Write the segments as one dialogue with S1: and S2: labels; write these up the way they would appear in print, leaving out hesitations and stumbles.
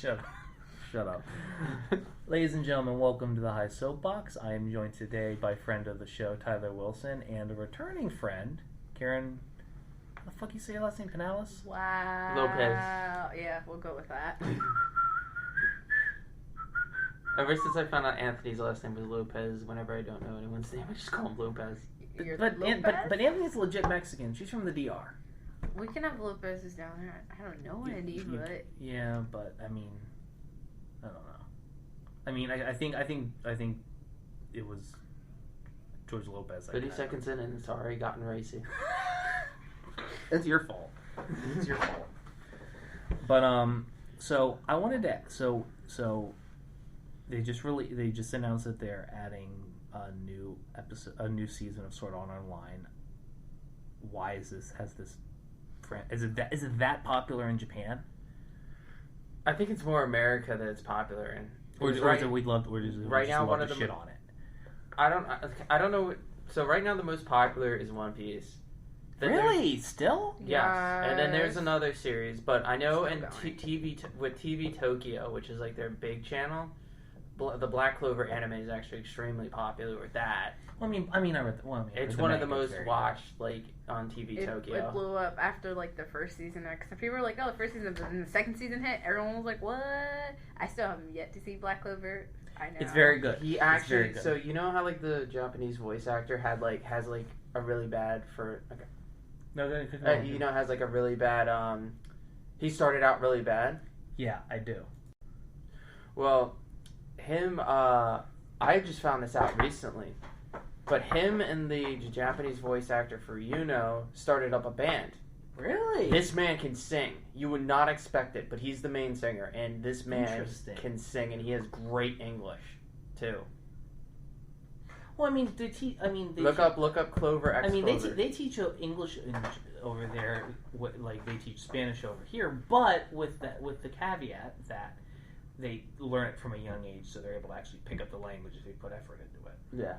S1: Shut up. Ladies and gentlemen, welcome to the High Soapbox. I am joined today by friend of the show, Tyler Wilson, and a returning friend, Karen. What the fuck you say your last name? Pinales?
S2: Wow.
S3: Lopez.
S2: Yeah, we'll go with that.
S3: Ever since I found out Anthony's last name was Lopez, whenever I don't know anyone's name, I just call him Lopez.
S1: But Anthony's legit Mexican. She's from the DR.
S2: We can have Lopez's down there. I don't know any, but
S1: Yeah, but I mean, I don't know. I mean, I think it was George Lopez.
S3: 30 seconds in and it's already gotten racy.
S1: It's your fault. It's your fault. But so I wanted to so they just announced that they're adding a new season of Sword Art Online. Why is this? Is it that popular in Japan?
S3: I think it's more America that it's popular in.
S1: Or we'd love to shit on it.
S3: I don't know. So right now the most popular is One Piece. Then
S1: really? Still?
S3: Yes. And then there's another series, but I know in TV Tokyo, which is like their big channel, the Black Clover anime is actually extremely popular with that.
S1: Well, I read
S3: it's one of the most watched on TV Tokyo.
S2: It blew up after the first season. Because people were like, "Oh, the first season," and the second season hit. Everyone was like, "What?" I still haven't yet to see Black Clover. I know
S1: it's very good.
S3: He actually, so you know how the Japanese voice actor has a really bad has a really bad. He started out really bad.
S1: Yeah, I do.
S3: Well, him. I just found this out recently. But him and the Japanese voice actor for started up a band.
S1: Really?
S3: This man can sing. You would not expect it, but he's the main singer, and this man can sing, and he has great English too.
S1: Well,
S3: look up Clover X.
S1: They teach English over there, they teach Spanish over here, but with the caveat that they learn it from a young age, so they're able to actually pick up the language if they put effort into it.
S3: Yeah.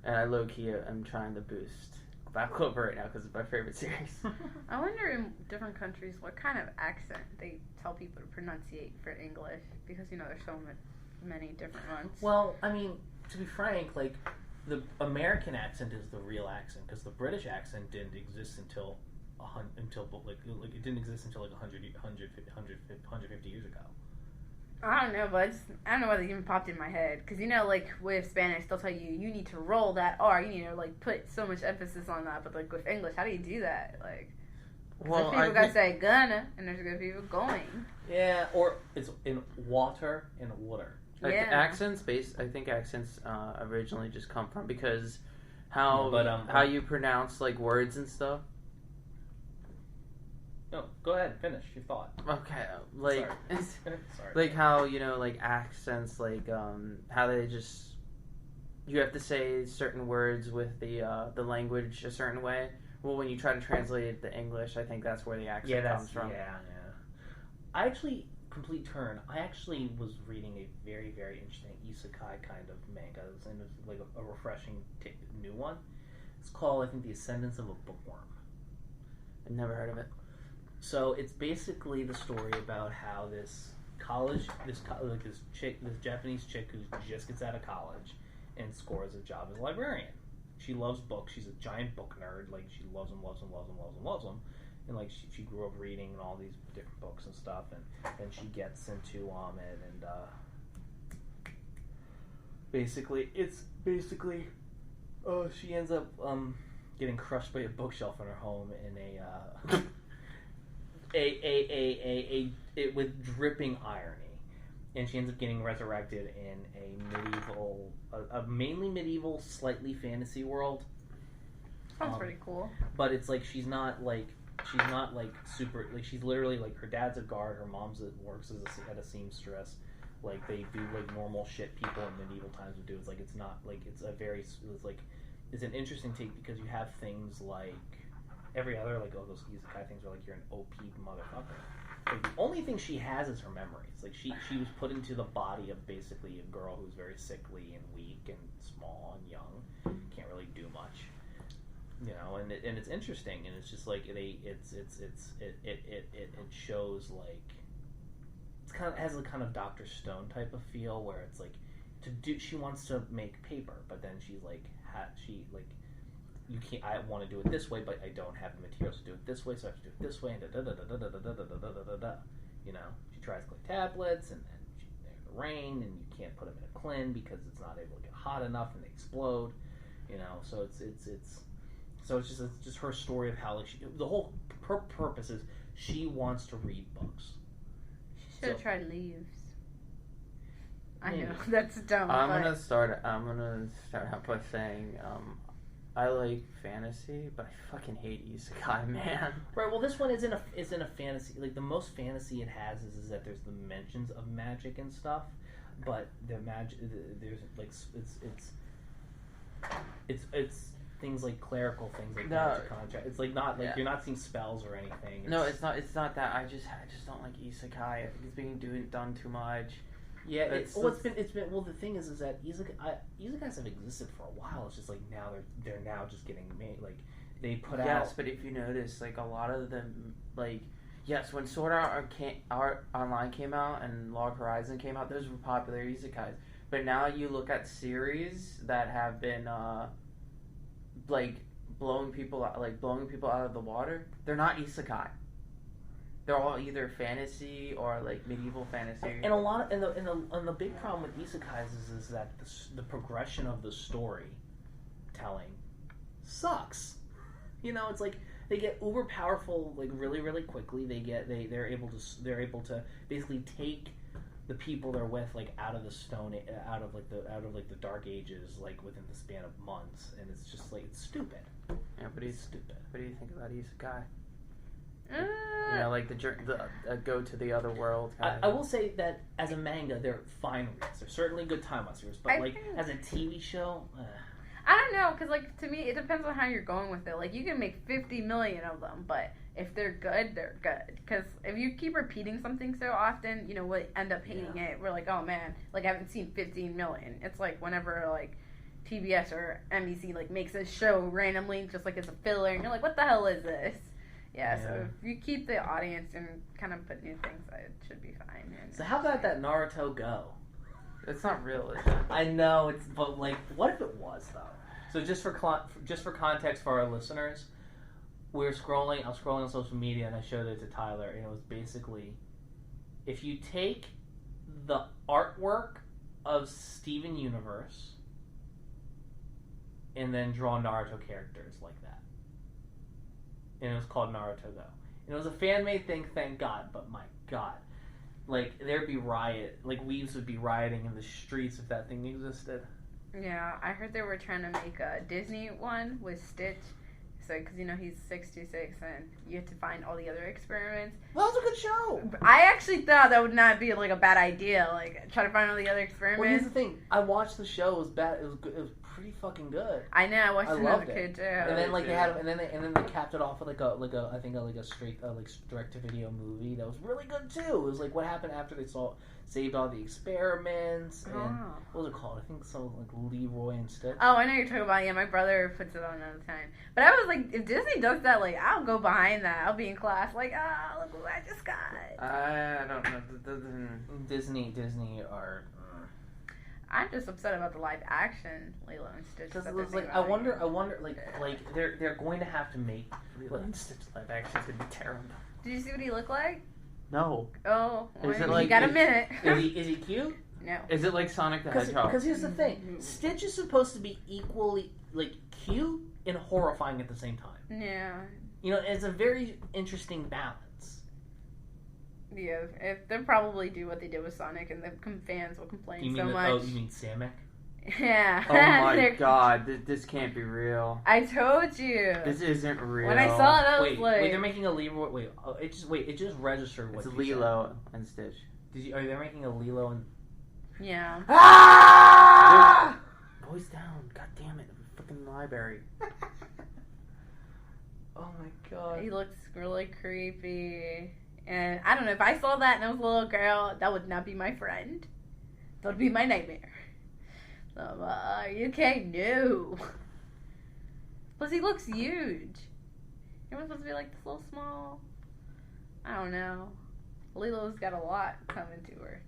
S3: And I low-key am trying to boost Black Clover right now because it's my favorite series.
S2: I wonder in different countries what kind of accent they tell people to pronunciate for English, because there's so many different ones.
S1: Well, to be frank, the American accent is the real accent, because the British accent didn't exist until it didn't exist until 150 years ago.
S2: I don't know, but I don't know why it even popped in my head. Because, with Spanish, they'll tell you need to roll that R. You need to, put so much emphasis on that. But, with English, how do you do that? There's people that say gonna, and there's good people going.
S1: Yeah, or it's in water and water.
S3: I think accents originally just come from because how you pronounce, words and stuff.
S1: No, go ahead. Finish your thought.
S3: Okay,
S1: Sorry.
S3: How accents, how they just you have to say certain words with the language a certain way. Well, when you try to translate it to English, I think that's where the accent comes from.
S1: Yeah. I actually I actually was reading a very, very interesting isekai kind of manga. It was a refreshing new one. It's called, I think, The Ascendance of a Bookworm.
S3: I've never heard of it.
S1: So it's basically the story about how this Japanese chick who just gets out of college and scores a job as a librarian. She loves books. She's a giant book nerd. She loves them. And she grew up reading and all these different books and stuff. And then she gets into it, and she ends up getting crushed by a bookshelf in her home in with dripping irony, and she ends up getting resurrected in a mainly medieval, slightly fantasy world.
S2: Sounds pretty cool.
S1: But it's she's not super. She's literally her dad's a guard, her mom's works at a seamstress. They do normal shit people in medieval times would do. It's not it's an interesting take because you have things every other all those isekai things where you're an OP motherfucker. The only thing she has is her memories. She was put into the body of basically a girl who's very sickly and weak and small and young, can't really do much, and it's interesting, and it's just it shows has a kind of Dr. Stone type of feel where it's like she wants to make paper, but then she's like you can't. I want to do it this way, but I don't have the materials to do it this way, so I have to do it this way. And you know, she tries clay tablets, and then they're in the rain, and you can't put them in a clin because it's not able to get hot enough, and they explode. You know, so it's just her story of how the whole purpose is she wants to read books.
S2: Should have tried leaves. I know that's dumb.
S3: I'm gonna start out by saying I like fantasy, but I fucking hate isekai, man.
S1: Right. Well, this one isn't a fantasy. Like the most fantasy it has is that there's the mentions of magic and stuff, but the magic there's like it's things like clerical things like magic contract. It's like not like you're not seeing spells or anything.
S3: It's not that. I just don't like isekai. I think it's being done too much.
S1: Yeah, it's been. Well, the thing is that isekais have existed for a while. It's just like now they're now just getting made. Like they put out.
S3: Yes, but if you notice, like a lot of them, like when Sword Art Online came out and Log Horizon came out, those were popular isekais. But now you look at series that have been blowing people out of the water. They're not isekai. They're all either fantasy or like medieval fantasy.
S1: And a lot of and the big problem with isekais is that the progression of the story telling sucks. You know, it's like they get uber powerful like really really quickly. They're able to basically take the people they're with like out of the the dark ages like within the span of months, and it's just like it's stupid.
S3: Yeah, but it's stupid. What do you think about isekai?
S1: You
S3: know, like the go to the other world.
S1: I will say that as a manga, they're fine reads. They're certainly good time watchers, but as a TV show,
S2: I don't know, because like to me, it depends on how you're going with it. Like you can make 50 million of them, but if they're good, they're good. Because if you keep repeating something so often, you know, we end up hating it. We're like, oh man, like I haven't seen 15 million. It's like whenever like PBS or NBC like makes a show randomly, just like it's a filler, and you're like, what the hell is this? Yeah, so if you keep the audience and kind of put new things, it should be fine.
S1: So how about that Naruto Go?
S3: It's not real, is it?
S1: I know, but like, what if it was though? So just for context for our listeners, I was scrolling on social media and I showed it to Tyler, and it was basically, if you take the artwork of Steven Universe and then draw Naruto characters like that. And it was called Naruto Go. And it was a fan-made thing, thank God, but my God. Like, there'd be weebs would be rioting in the streets if that thing existed.
S2: Yeah, I heard they were trying to make a Disney one with Stitch. So, because, you know, he's 66 and you have to find all the other experiments.
S1: Well, that was a good show.
S2: I actually thought that would not be, like, a bad idea. Like, try to find all the other experiments.
S1: Well, here's the thing. I watched the show. It was bad. It was good. It was pretty fucking good.
S2: I know. I watched it as a kid, too.
S1: And then, like, they had, and then they capped it off with, a straight, direct-to-video movie that was really good, too. It was, like, what happened after they saved all the experiments. And what was it called? I think so, like, Leroy and Stitch.
S2: Oh, I know you're talking about. Yeah, my brother puts it on all the time. But I was like, if Disney does that, like, I'll go behind that. I'll be in class, like, look what I just got.
S3: I don't know.
S1: Disney are.
S2: I'm just upset about the live action Lilo and Stitch.
S1: Because it was like, I wonder, like they're going to have to make Lilo and Stitch live action. It's gonna be terrible.
S2: Did you see what he looked like?
S3: No.
S2: Oh,
S3: is it
S2: like, you got a minute.
S1: Is he cute?
S2: No.
S3: Is it like Sonic the Hedgehog?
S1: Because here's the thing, Stitch is supposed to be equally like cute and horrifying at the same time.
S2: Yeah.
S1: You know, it's a very interesting balance.
S2: Yeah, they'll probably do what they did with Sonic, and the fans will complain much.
S1: Oh, you mean Samick?
S2: Yeah.
S3: Oh my God, this can't be real.
S2: I told you.
S3: This isn't real.
S2: When I saw it, I was like...
S1: Wait, they're making a Leroy... it just registered what
S3: it's Lilo and Stitch.
S1: Are they making a Lilo and...
S2: Yeah.
S3: Ah! Voice down. God damn it. Fucking library.
S1: Oh my God.
S2: He looks really creepy. And I don't know, if I saw that and I was a little girl, that would not be my friend. That would be my nightmare. You can't know. Plus, he looks huge. You're supposed to be like this little small. I don't know. Lilo's got a lot coming to her.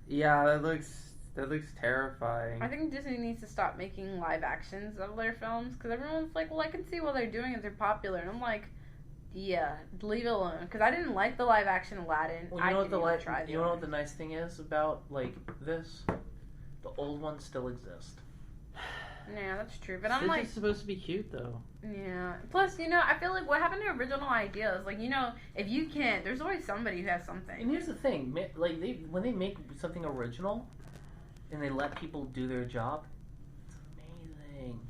S3: Yeah, that looks terrifying.
S2: I think Disney needs to stop making live actions of their films because everyone's like, well, I can see what they're doing and they're popular, and I'm like, yeah, leave it alone. Because I didn't like the live action Aladdin.
S1: Well, you know what the nice thing is about like this? The old ones still exist.
S2: Yeah, that's true. But I'm like,
S3: it's supposed to be cute though.
S2: Yeah. Plus, I feel like what happened to original ideas? Like, if you can't, there's always somebody who has something.
S1: And here's the thing, like when they make something original, and they let people do their job, it's amazing.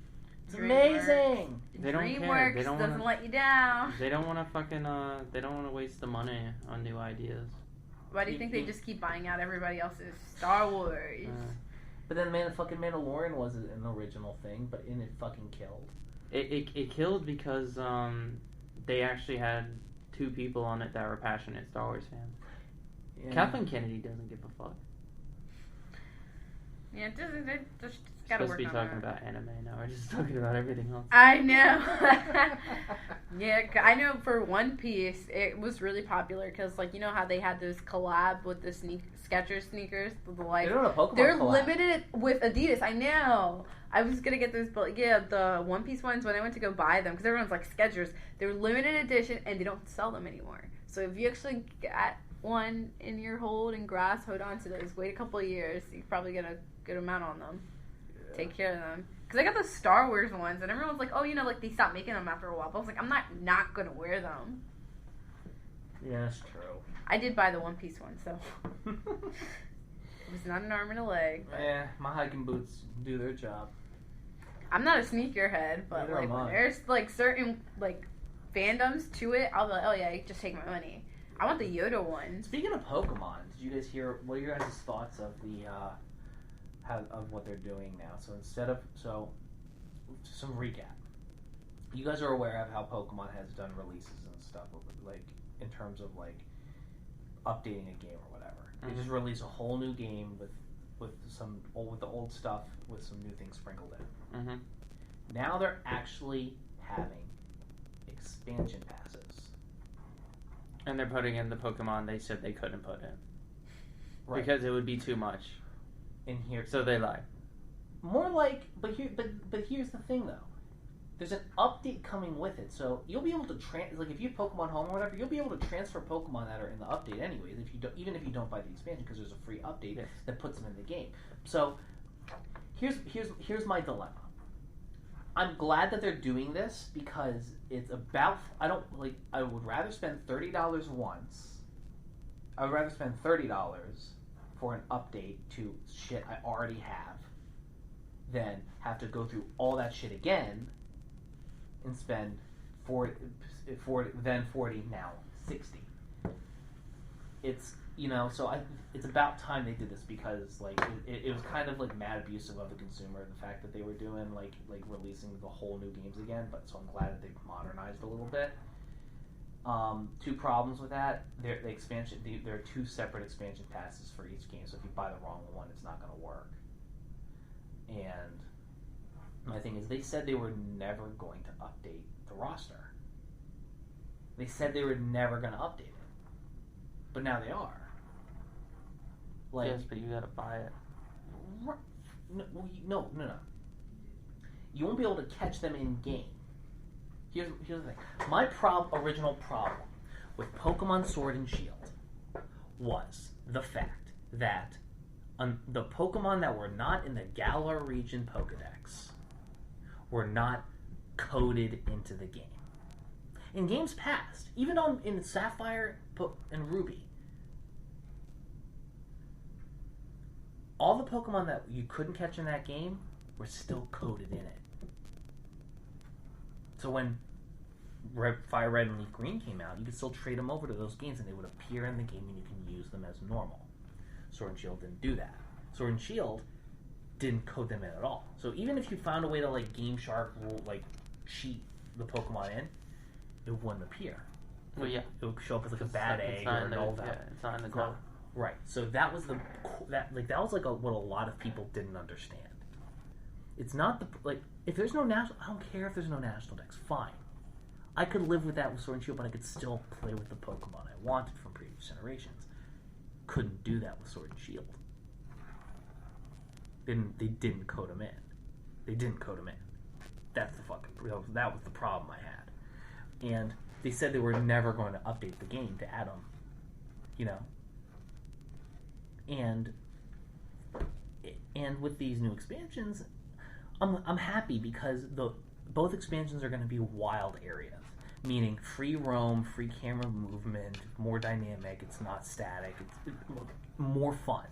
S1: It's amazing.
S3: They don't care.
S2: DreamWorks
S3: They don't
S2: doesn't
S3: wanna,
S2: let you down.
S3: They don't want to fucking. They don't want to waste the money on new ideas.
S2: Why do you think they just keep buying out everybody else's Star Wars?
S1: But then fucking Mandalorian was an original thing, but it fucking killed.
S3: It killed because they actually had 2 people on it that were passionate Star Wars fans. Yeah. Kathleen Kennedy doesn't give a fuck.
S2: Yeah, they just gotta work on that.
S3: Supposed to be talking about anime now. We're just talking about everything else.
S2: I know. Yeah, I know for One Piece, it was really popular because, like, you know how they had those collab with the Skechers sneakers? They're limited with Adidas. I know. I was gonna get those, but yeah, the One Piece ones, when I went to go buy them, because everyone's like Skechers, they're limited edition and they don't sell them anymore. So if you actually get one in your hold and grasp, hold on to those. Wait a couple of years, you probably get a good amount on them. Yeah. Take care of them. Because I got the Star Wars ones, and everyone's like, oh, like they stopped making them after a while. But I was like, I'm not gonna wear them.
S1: Yeah, that's true.
S2: I did buy the One Piece one, so it was not an arm and a leg. But
S1: yeah, my hiking boots do their job.
S2: I'm not a sneakerhead, but like when there's like certain like fandoms to it, I'll be like, oh yeah, just take my money. I want the Yoda one.
S1: Speaking of Pokemon, did you guys hear? What are your guys' thoughts of the of what they're doing now? So some recap. You guys are aware of how Pokemon has done releases and stuff, like in terms of like updating a game or whatever. Mm-hmm. They just release a whole new game with the old stuff with some new things sprinkled in.
S3: Mm-hmm.
S1: Now they're actually having expansion passes.
S3: And they're putting in the Pokemon they said they couldn't put in.
S1: Right.
S3: Because it would be too much.
S1: In here.
S3: So they lie.
S1: More like, but here's the thing though. There's an update coming with it. So you'll be able to like if you have Pokemon Home or whatever, you'll be able to transfer Pokemon that are in the update anyways, even if you don't buy the expansion, because there's a free update that puts them in the game. So here's my dilemma. I'm glad that they're doing this because it's about. I would rather spend $30 once. I would rather spend $30 for an update to shit I already have than have to go through all that shit again and spend 40 now 60. It's it's about time they did this because like it was kind of like mad abusive of the consumer, the fact that they were doing like releasing the whole new games again. But so I'm glad that they've modernized a little bit. 2 problems with that: there are 2 separate expansion passes for each game. So if you buy the wrong one, it's not going to work. And my thing is, they said they were never going to update the roster. They said they were never going to update it, but now they are.
S3: Like, yes, but you gotta buy it.
S1: No. You won't be able to catch them in game. Here's the thing. My original problem with Pokemon Sword and Shield was the fact that the Pokemon that were not in the Galar region Pokedex were not coded into the game. In games past, even in Sapphire and Ruby, all the Pokemon that you couldn't catch in that game were still coded in it. So when Fire Red and Leaf Green came out, you could still trade them over to those games and they would appear in the game and you can use them as normal. Sword and Shield didn't do that. Sword and Shield didn't code them in at all. So even if you found a way to like Game Shark cheat the Pokemon in, it wouldn't appear.
S3: Well, yeah.
S1: It would show up as like a bad egg or an old
S3: Yeah, it's not in the code.
S1: Right. So that was what a lot of people didn't understand. It's not if there's no national, I don't care if there's no national dex. Fine, I could live with that with Sword and Shield, but I could still play with the Pokemon I wanted from previous generations. Couldn't do that with Sword and Shield. They didn't code them in. They didn't code them in. That was the problem I had. And they said they were never going to update the game to add them. You know? And with these new expansions, I'm happy because both expansions are going to be wild areas, meaning free roam, free camera movement, more dynamic. It's not static. It's more fun.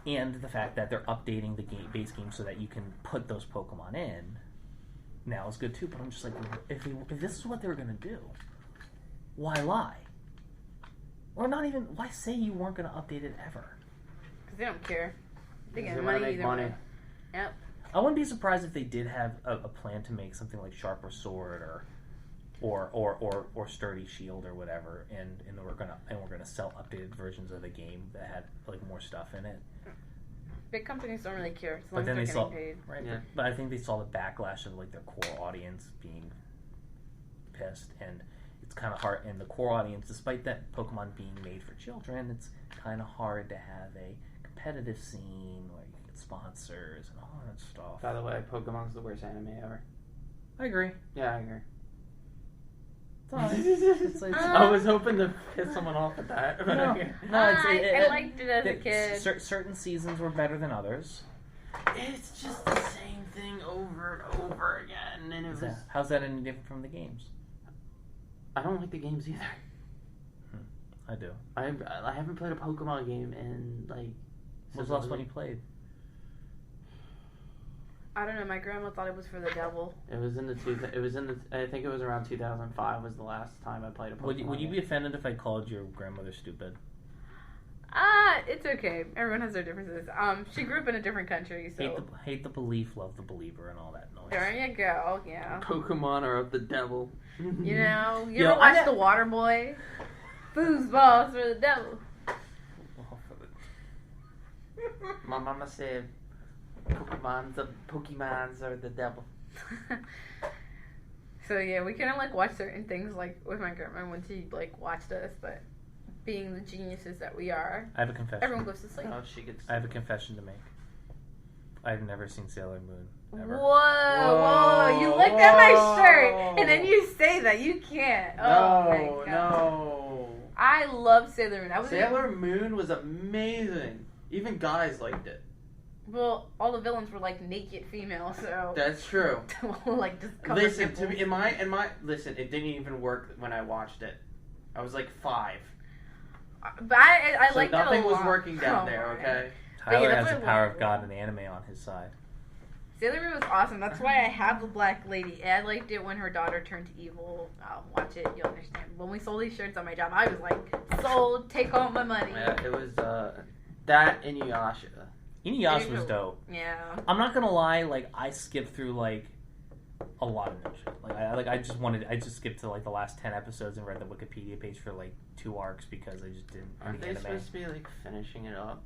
S1: And the fact that they're updating the base game so that you can put those Pokemon in now is good too. But I'm just like, if this is what they were going to do, why lie? Or not even, why say you weren't going to update it ever?
S2: Because they don't care. They get
S3: They
S2: money
S3: wanna make
S2: either
S3: money.
S2: way. Yep.
S1: I wouldn't be surprised if they did have a plan to make something like Sharper Sword or Sturdy Shield or whatever, and we're gonna sell updated versions of the game that had like more stuff in it.
S2: Big companies don't really care as long
S1: But
S2: as
S1: then
S2: they're
S1: they
S2: getting
S1: saw
S2: paid.
S1: right,
S3: Yeah.
S1: but I think they saw the backlash of like their core audience being pissed, and it's kind of hard. And the core audience, despite that Pokemon being made for children, it's kind of hard to have a competitive scene where you can get sponsors and all that stuff.
S3: By the way, Pokemon's the worst anime ever.
S1: I agree.
S3: Yeah, I agree.
S1: It's
S3: I was hoping to piss someone off with that. But
S1: No.
S3: okay.
S2: I liked it as a
S1: the-
S2: kid.
S1: certain seasons were better than others.
S3: It's just the same thing over and over again, and it was.
S1: How's that any different from the games?
S3: I don't like the games either.
S1: I do.
S3: I haven't played a Pokemon game in like.
S1: What was the last one you played?
S2: I don't know. My grandma thought it was for the devil.
S3: It was in the I think it was around 2005 was the last time I played a Pokemon.
S1: Would you
S3: game.
S1: be offended if I called your grandmother stupid?
S2: It's okay. Everyone has their differences. She grew up in a different country, so
S1: Hate the belief, love the believer, and all that noise.
S2: there you go. Yeah.
S3: Pokemon are of the devil.
S2: You know, you
S1: Yo,
S2: ever watch The Water Boy? Foosballs for the devil.
S3: My mama said Pokemons are the devil.
S2: So yeah, we kind of like watch certain things like with my grandma when she like watched us, but being the geniuses that we are,
S1: I have a confession.
S2: everyone goes to sleep.
S3: Oh, she gets.
S1: I have a confession to make. I've never seen Sailor Moon. Ever.
S2: Whoa! You looked at my shirt and then you say that you can't. Oh my god!
S3: No.
S2: I love Sailor Moon.
S3: Sailor Moon was amazing. Even guys liked it.
S2: Well, all the villains were like naked female, so
S3: That's true.
S2: like just cover
S3: Listen
S2: nipples.
S3: to me. In my listen, it didn't even work when I watched it. I was like 5.
S2: But I
S3: So
S2: liked it a lot.
S3: nothing was working down
S2: Oh,
S3: there.
S2: man.
S3: Okay.
S1: Tyler
S2: that's
S1: has the
S2: what I
S1: power
S2: want.
S1: of God and anime on his side.
S2: Sailor Moon was awesome. That's why I have the black lady. And I liked it when her daughter turned evil. Watch it, you'll understand. When we sold these shirts on my job, I was like, sold, take all my money.
S3: Yeah, it was that and Inuyasha.
S1: Inuyasha was dope.
S2: Yeah.
S1: I'm not gonna lie, like I skipped through like a lot of shit. I just skipped to like the last 10 episodes and read the Wikipedia page for like 2 arcs because I just didn't
S3: Aren't
S1: read
S3: they
S1: the anime.
S3: supposed to be like finishing it up?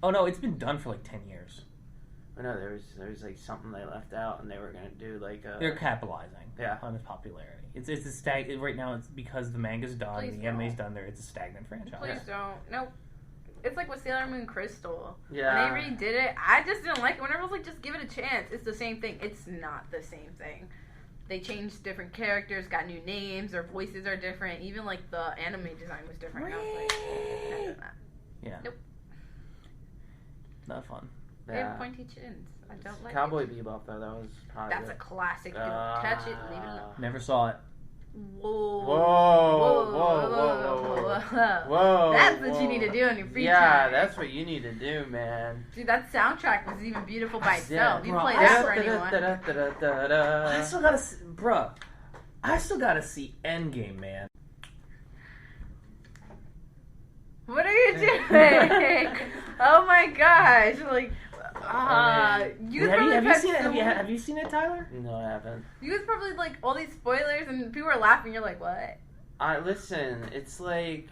S1: Oh no, it's been done for like 10 years.
S3: I know there was like something they left out and they were gonna do like.
S1: They're capitalizing
S3: Yeah.
S1: on its popularity. It's a right now. It's because the manga's done,
S2: Please
S1: the anime's
S2: don't.
S1: done. There, it's a stagnant franchise.
S2: Please don't. Nope. It's like with Sailor Moon Crystal.
S3: Yeah.
S2: When they redid it, I just didn't like it. Whenever I was like, just give it a chance. It's the same thing. It's not the same thing. They changed different characters, got new names, their voices are different. Even like the anime design was different. And I was like, not doing that.
S1: Yeah.
S2: Nope.
S1: Not fun.
S2: They have pointy chins. I don't like
S3: Cowboy
S2: it.
S3: Bebop though, that was probably
S2: That's a
S3: good.
S2: classic. You don't touch it, leave it alone.
S1: Never saw it.
S2: Whoa.
S3: Whoa. Whoa.
S2: That's what you need to do in your free
S3: Yeah,
S2: time.
S3: that's what you need to do, man.
S2: Dude, that soundtrack was even beautiful by itself. You
S1: bro,
S2: play
S1: I-
S2: that for anyone.
S1: I still gotta, bruh. I still gotta see Endgame, man.
S2: What are you doing? Oh my gosh! Like, you guys probably had so-
S1: Have you seen it, Tyler?
S3: No, I haven't.
S2: You guys probably like all these spoilers and people are laughing. You're like, what?
S3: Listen, it's like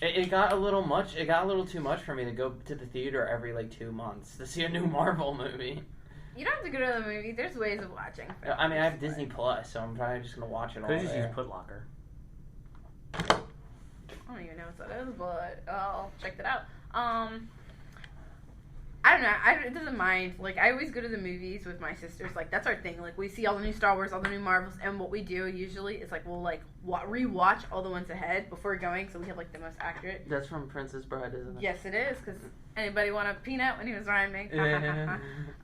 S3: it got a little much. It got a little too much for me to go to the theater every like 2 months to see a new Marvel movie.
S2: You don't have to go to the movie. There's ways of watching.
S3: I mean, I have Disney Plus, so I'm probably just gonna watch it all
S1: Could just use
S3: there.
S1: Put Locker.
S2: episode is, but I'll check that out. I don't know. It doesn't mind. Like, I always go to the movies with my sisters. Like, that's our thing. Like, we see all the new Star Wars, all the new Marvels, and what we do usually is, like, we'll, like, rewatch all the ones ahead before going, so we have, like, the most accurate.
S3: That's from Princess Bride, isn't it?
S2: Yes, it is, because anybody want a peanut when he was rhyming?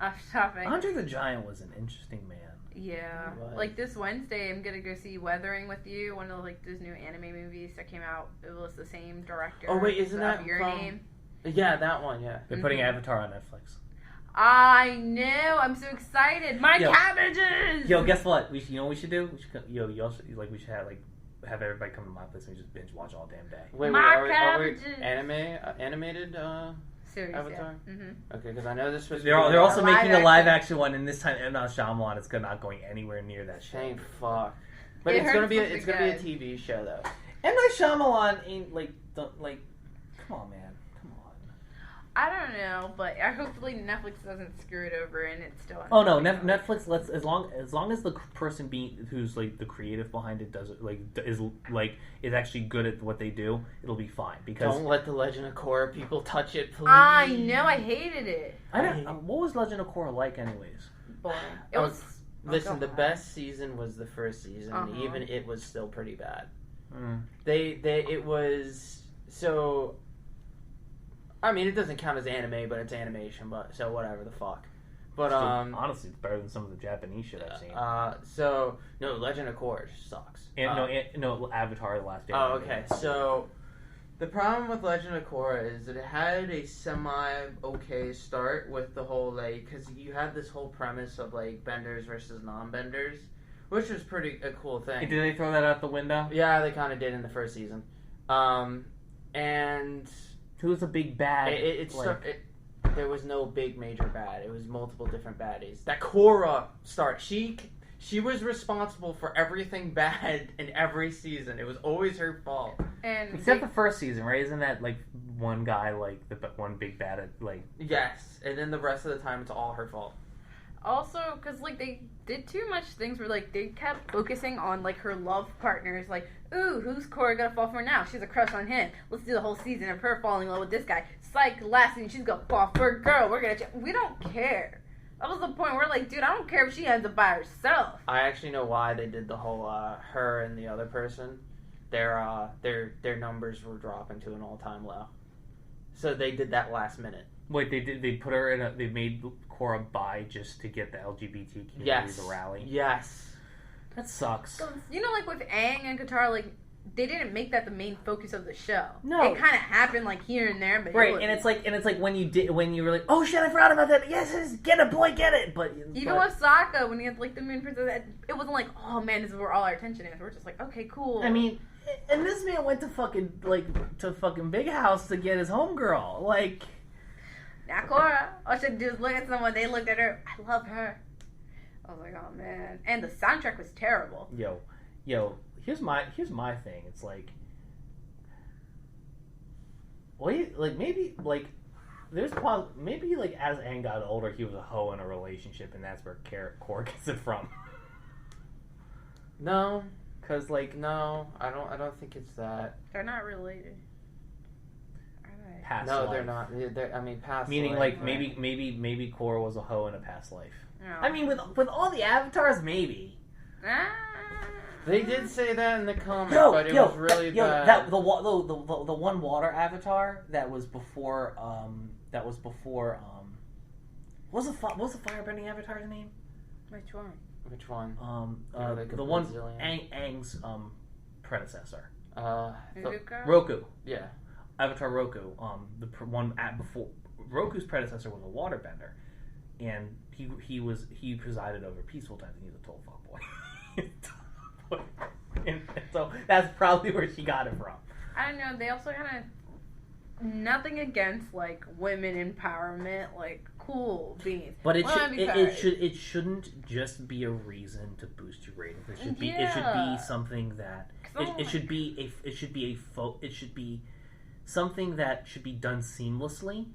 S2: Off topic.
S1: Andre the Giant was an interesting man.
S2: Yeah. Like, this Wednesday, I'm going to go see Weathering with You, one of, like, those new anime movies that came out. It was the same director.
S3: Oh, wait, isn't that
S2: Your
S3: from...
S2: Name?
S3: Yeah, that one, yeah.
S1: They're putting Avatar on Netflix.
S2: I know. I'm so excited. My cabbages!
S1: Yo, guess what? You know what we should do? We should we should have everybody come to my place and we just binge watch all damn day.
S3: Wait, are we animated
S2: series,
S3: Avatar?
S2: Yeah. Mm-hmm.
S3: Okay, because I know this was...
S1: They're also making a live action one, and this time M. Night Shyamalan is not going anywhere near that shit.
S3: Thank fuck. But it's gonna be a TV show though.
S1: M. Night Shyamalan ain't come on, man.
S2: I don't know, but hopefully Netflix doesn't screw it over and it's still.
S1: Oh no, Netflix lets as long as the person who's like the creative behind it does it is actually good at what they do, it'll be fine. Because
S3: don't let the Legend of Korra people touch it, please.
S2: I know, I hated it.
S1: What was Legend of Korra like, anyways?
S2: Boring. It was.
S3: Listen, the best season was the first season. Even it was still pretty bad. It was so. I mean, it doesn't count as anime, but it's animation. But so whatever the fuck. But
S1: honestly, it's better than some of the Japanese shit I've seen.
S3: So no, Legend of Korra sucks.
S1: No, Avatar: The Last Airbender.
S3: Oh, okay. So the problem with Legend of Korra is that it had a semi-okay start with the whole because you had this whole premise of benders versus non-benders, which was a cool thing.
S1: Did they throw that out the window?
S3: Yeah, they kind of did in the first season. And
S1: who was a big bad?
S3: There was no big major bad. It was multiple different baddies. That Korra start, she was responsible for everything bad in every season. It was always her fault.
S1: Except the first season, right? Isn't that one guy the one big bad
S3: Yes, and then the rest of the time it's all her fault.
S2: Also, because they did too much things where they kept focusing on her love partners. Ooh, who's Korra gonna fall for now? She's a crush on him. Let's do the whole season of her falling in love with this guy. Psych, last season she's gonna fall for a girl. We don't care. That was the point where dude, I don't care if she ends up by herself.
S3: I actually know why they did the whole her and the other person. Their numbers were dropping to an all-time low. So they did that last minute.
S1: Wait, they put her in they made Korra bi just to get the LGBT community to rally?
S3: Yes.
S1: That sucks.
S2: So, with Aang and Katara, they didn't make that the main focus of the show.
S1: No.
S2: It kind of happened here and there, but
S1: right, and it's like when you were like, oh shit, I forgot about that. Yes, get it, boy, get it. But
S2: even with Sokka, when he had the moon princess, it wasn't oh man, this is where all our attention is. We're just okay, cool.
S1: I mean, and this man went to fucking Big House to get his homegirl.
S2: Now Korra, all she had to do is look at someone. They looked at her. I love her. I was like, oh man, and the soundtrack was terrible.
S1: Yo, here's my thing. It's maybe there's maybe as Aang got older, he was a hoe in a relationship, and that's where Korra gets it from.
S3: No,
S1: because
S3: no, I don't think it's that.
S2: They're not related.
S1: Past
S3: no,
S1: life.
S3: they're not. I mean, past
S1: meaning
S3: life.
S1: maybe Korra was a hoe in a past life.
S2: No.
S1: I mean, with all the avatars, maybe.
S3: They did say that in the comments, but it was really bad.
S1: That the one water avatar that was before what was the firebending avatar's name?
S2: Which one?
S3: Which one?
S1: The one Aang's predecessor.
S2: Roku.
S3: Yeah.
S1: Avatar Roku, the one before Roku's predecessor was a waterbender, and he presided over peaceful times, and he's a total fuckboy. and so that's probably where she got it from.
S2: I don't know. They also kind of nothing against women empowerment, cool beans.
S1: But it shouldn't just be a reason to boost your ratings. It should be something that it should be something that should be done seamlessly,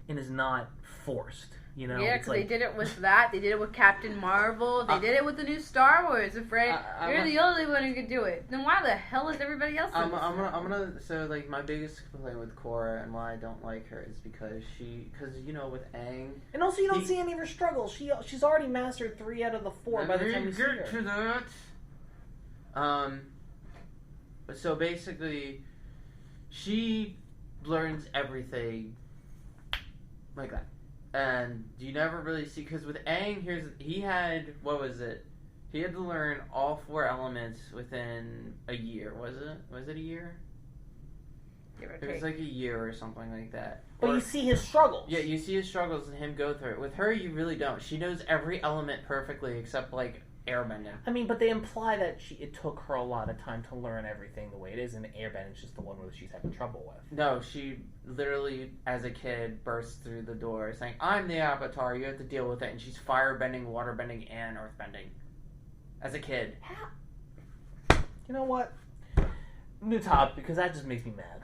S1: and is not forced. You know,
S2: Yeah,
S1: it's
S2: because they did it with that. They did it with Captain Marvel. They did it with the new Star Wars. Afraid you're the only one who could do it. Then why the hell is everybody else?
S3: I'm gonna. So like my biggest complaint with Korra and why I don't like her is because you know with Aang.
S1: And also, you don't see any of her struggles. She's already mastered 3 out of the 4 by the time you see her.
S3: So basically, she learns everything like that. And you never really see, because with Aang, he had to learn all 4 elements within a year. Was it a year? It was like a year or something like that.
S1: But you see his struggles.
S3: Yeah, you see his struggles and him go through it. With her, you really don't. She knows every element perfectly except like airbending.
S1: I mean, but they imply that it took her a lot of time to learn everything the way it is, and airbending is just the one where she's having trouble with.
S3: No, she literally, as a kid, bursts through the door saying, "I'm the Avatar, you have to deal with it," and she's firebending, waterbending, and earthbending. As a kid.
S1: You know what? New topic, because that just makes me mad.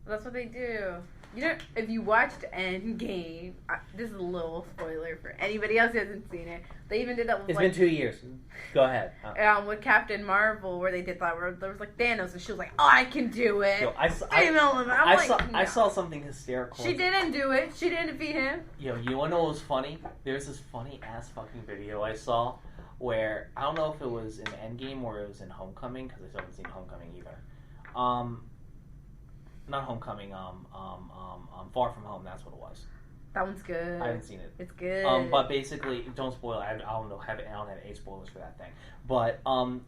S2: Well, that's what they do. You know, if you watched Endgame, this is a little spoiler for anybody else who hasn't seen it. They even did that with
S1: It's been 2 years. Go ahead.
S2: With Captain Marvel, where they did that, where there was like Thanos, and she was like, "Oh, I can do it."
S1: Yo, I saw something hysterical.
S2: She didn't do it. She didn't defeat him.
S1: Yo, you wanna know what was funny? There's this funny ass fucking video I saw where I don't know if it was in Endgame or it was in Homecoming, because I still haven't seen Homecoming either. Not Homecoming. Far From Home. That's what it was.
S2: That one's good.
S1: I haven't seen it.
S2: It's good.
S1: But basically, don't spoil it. I don't have any spoilers for that thing. But I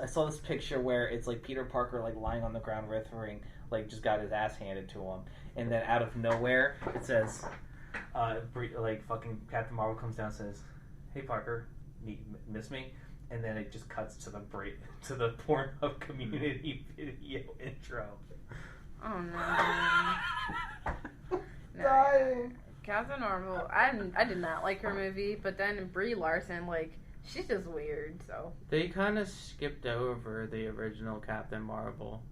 S1: saw this picture where it's like Peter Parker like lying on the ground, riffing, like just got his ass handed to him, and then out of nowhere it says, like fucking Captain Marvel comes down and says, "Hey Parker, miss me?" And then it just cuts to the Pornhub community video intro.
S2: Oh no. No. Captain Marvel. I did not like her movie, but then Brie Larson, like, she's just weird. So
S3: they kind of skipped over the original Captain Marvel.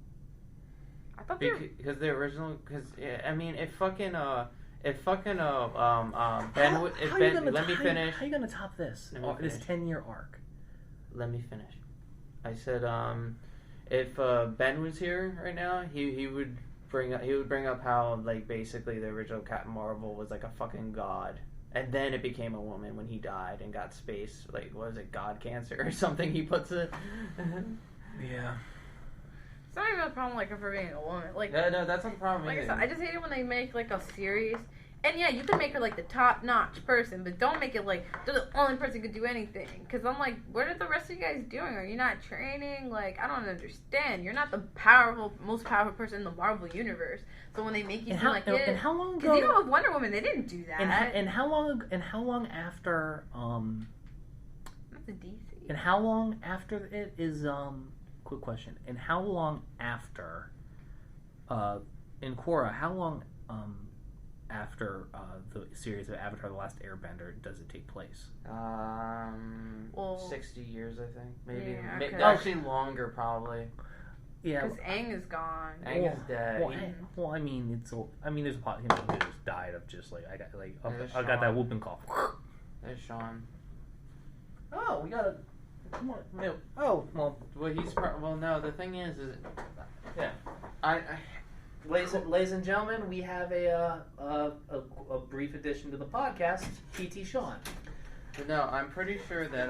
S2: I thought
S3: because the original, I mean, Ben. Let me finish.
S1: How are you gonna top this? This 10-year arc.
S3: Let me finish. I said, if Ben was here right now, he would bring up how like basically the original Captain Marvel was like a fucking god, and then it became a woman when he died and got space, like what was it, god cancer or something? He puts it.
S1: Yeah.
S2: It's not even a problem like her being a woman. Like
S3: no, that's not the problem.
S2: Like I said, I just hate it when they make like a series. And yeah, you can make her like the top-notch person, but don't make it like they're the only person who could do anything. Because I'm like, what are the rest of you guys doing? Are you not training? Like, I don't understand. You're not the most powerful person in the Marvel universe. So when they make you feel like it,
S1: and how long ago?
S2: Because you know, with Wonder Woman, they didn't do that.
S1: And how long after?
S2: That's a DC.
S1: And how long after it is? Quick question. And how long after? In Korra, how long? After the series of Avatar: The Last Airbender, does it take place?
S3: 60 years, I think. Maybe.
S2: Yeah, okay.
S3: Actually longer, probably.
S2: Yeah. Because Aang is gone.
S3: Aang is dead.
S1: Well, I mean, there's a part he just died of just like I got that whooping cough.
S3: There's Sean.
S1: Oh, we got a. Come on. Oh, well.
S3: Well, no. The thing is
S1: yeah. Ladies and gentlemen, we have a brief addition to the podcast, Ft.PT Sean.
S3: No, I'm pretty sure that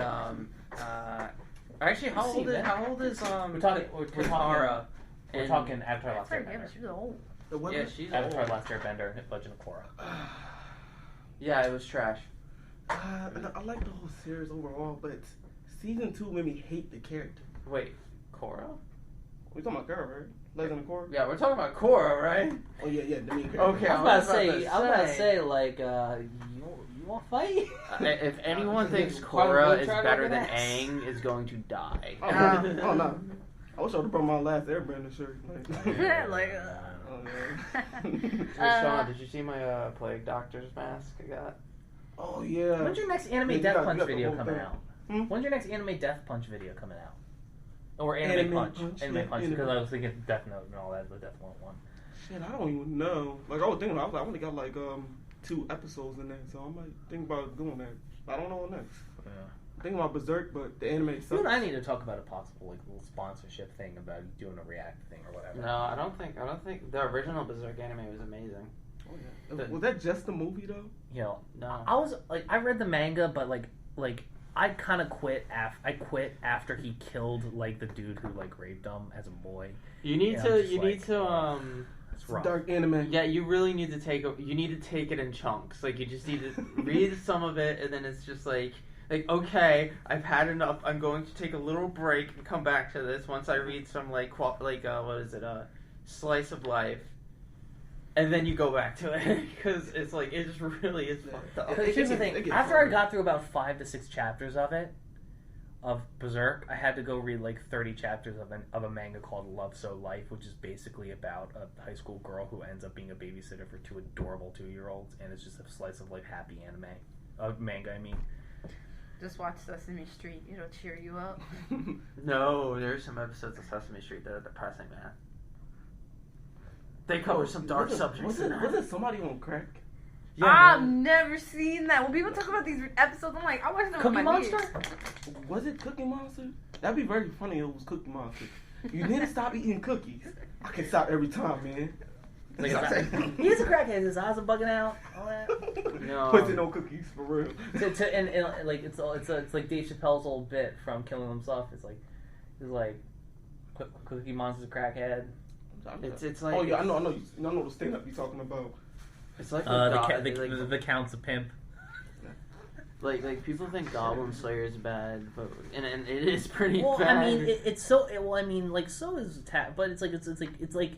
S3: actually, how old is
S1: We're talking
S3: Katara?
S1: We're talking Avatar: Last Airbender.
S2: She's old.
S3: Yeah, she's
S1: Avatar:
S3: old.
S1: Last Airbender, Legend of Korra.
S3: Yeah, it was trash.
S4: I like the whole series overall, but season 2 made me hate the character.
S3: Wait, Korra?
S4: We're talking about Korra, right? Legend of Korra?
S3: Yeah, we're talking about Korra, right?
S4: Oh, yeah, the main character.
S3: Okay,
S1: I was about to say, like, you want to fight?
S3: If anyone thinks Korra is better than Aang, is going to die.
S4: Oh, no. I wish I would have brought my last Airbender shirt.
S3: Sean, did you see my Plague Doctor's mask I got?
S4: Oh, yeah.
S1: When's your next Anime Death Punch video coming out? When's your next Anime Death Punch video coming out? Or Anime Punch. Anime Punch, because I was thinking Death Note and all that, the Death Note one.
S4: Shit, I don't even know. Like I was thinking, I only got like 2 episodes in there, so I might think about doing that. I don't know what next.
S1: Yeah.
S4: Thinking about Berserk, but the anime sucks.
S1: You and I need to talk about a possible like little sponsorship thing about doing a React thing or whatever.
S3: No, I don't think the original Berserk anime was amazing.
S4: Oh, yeah. Was that just the movie though?
S1: You know,
S3: No.
S1: I was like, I read the manga, but like I kind of quit. I quit after he killed like the dude who like raped him as a boy.
S3: You need
S1: Yeah,
S3: to.
S1: I'm just
S3: You
S1: like,
S3: need to.
S1: It's
S4: It's
S1: rough.
S4: dark anime.
S3: Yeah, you really need to take. You need to take it in chunks. Like you just need to read some of it, and then it's just like okay, I've had enough. I'm going to take a little break and come back to this once I read some what is it? Slice of life. And then you go back to it because it's like it just really is fucked up.
S1: Because here's the thing: after I got through about 5 to 6 chapters of Berserk, I had to go read like 30 chapters of a manga called Love So Life, which is basically about a high school girl who ends up being a babysitter for 2 adorable 2-year-olds, and it's just a slice of life happy manga. I mean,
S2: Just watch Sesame Street; it'll cheer you up.
S3: No, there's some episodes of Sesame Street that are depressing, man. They cover some dark subjects in that.
S4: Wasn't somebody on crack?
S3: Yeah,
S2: I've
S3: man.
S2: never seen that. When people talk about these episodes, I'm like, I watch them with
S1: Cookie
S2: my
S1: Monster?
S2: ears.
S4: Was it Cookie Monster? That'd be very funny if it was Cookie Monster. You need to stop eating cookies. I can stop every time, man.
S1: he's a crackhead. His eyes are bugging out. All that.
S3: No.
S4: Puts it on cookies for real.
S1: And like it's like Dave Chappelle's old bit from Killing Himself. It's like Cookie Monster's a crackhead.
S3: It's like
S4: Oh yeah, I know the stand up you're talking about.
S3: It's like
S1: The Count's a pimp.
S3: like people think Goblin Slayer is bad, but and it is pretty
S1: Well,
S3: bad.
S1: I mean, it's so. Well, I mean, like so is Attack, but it's like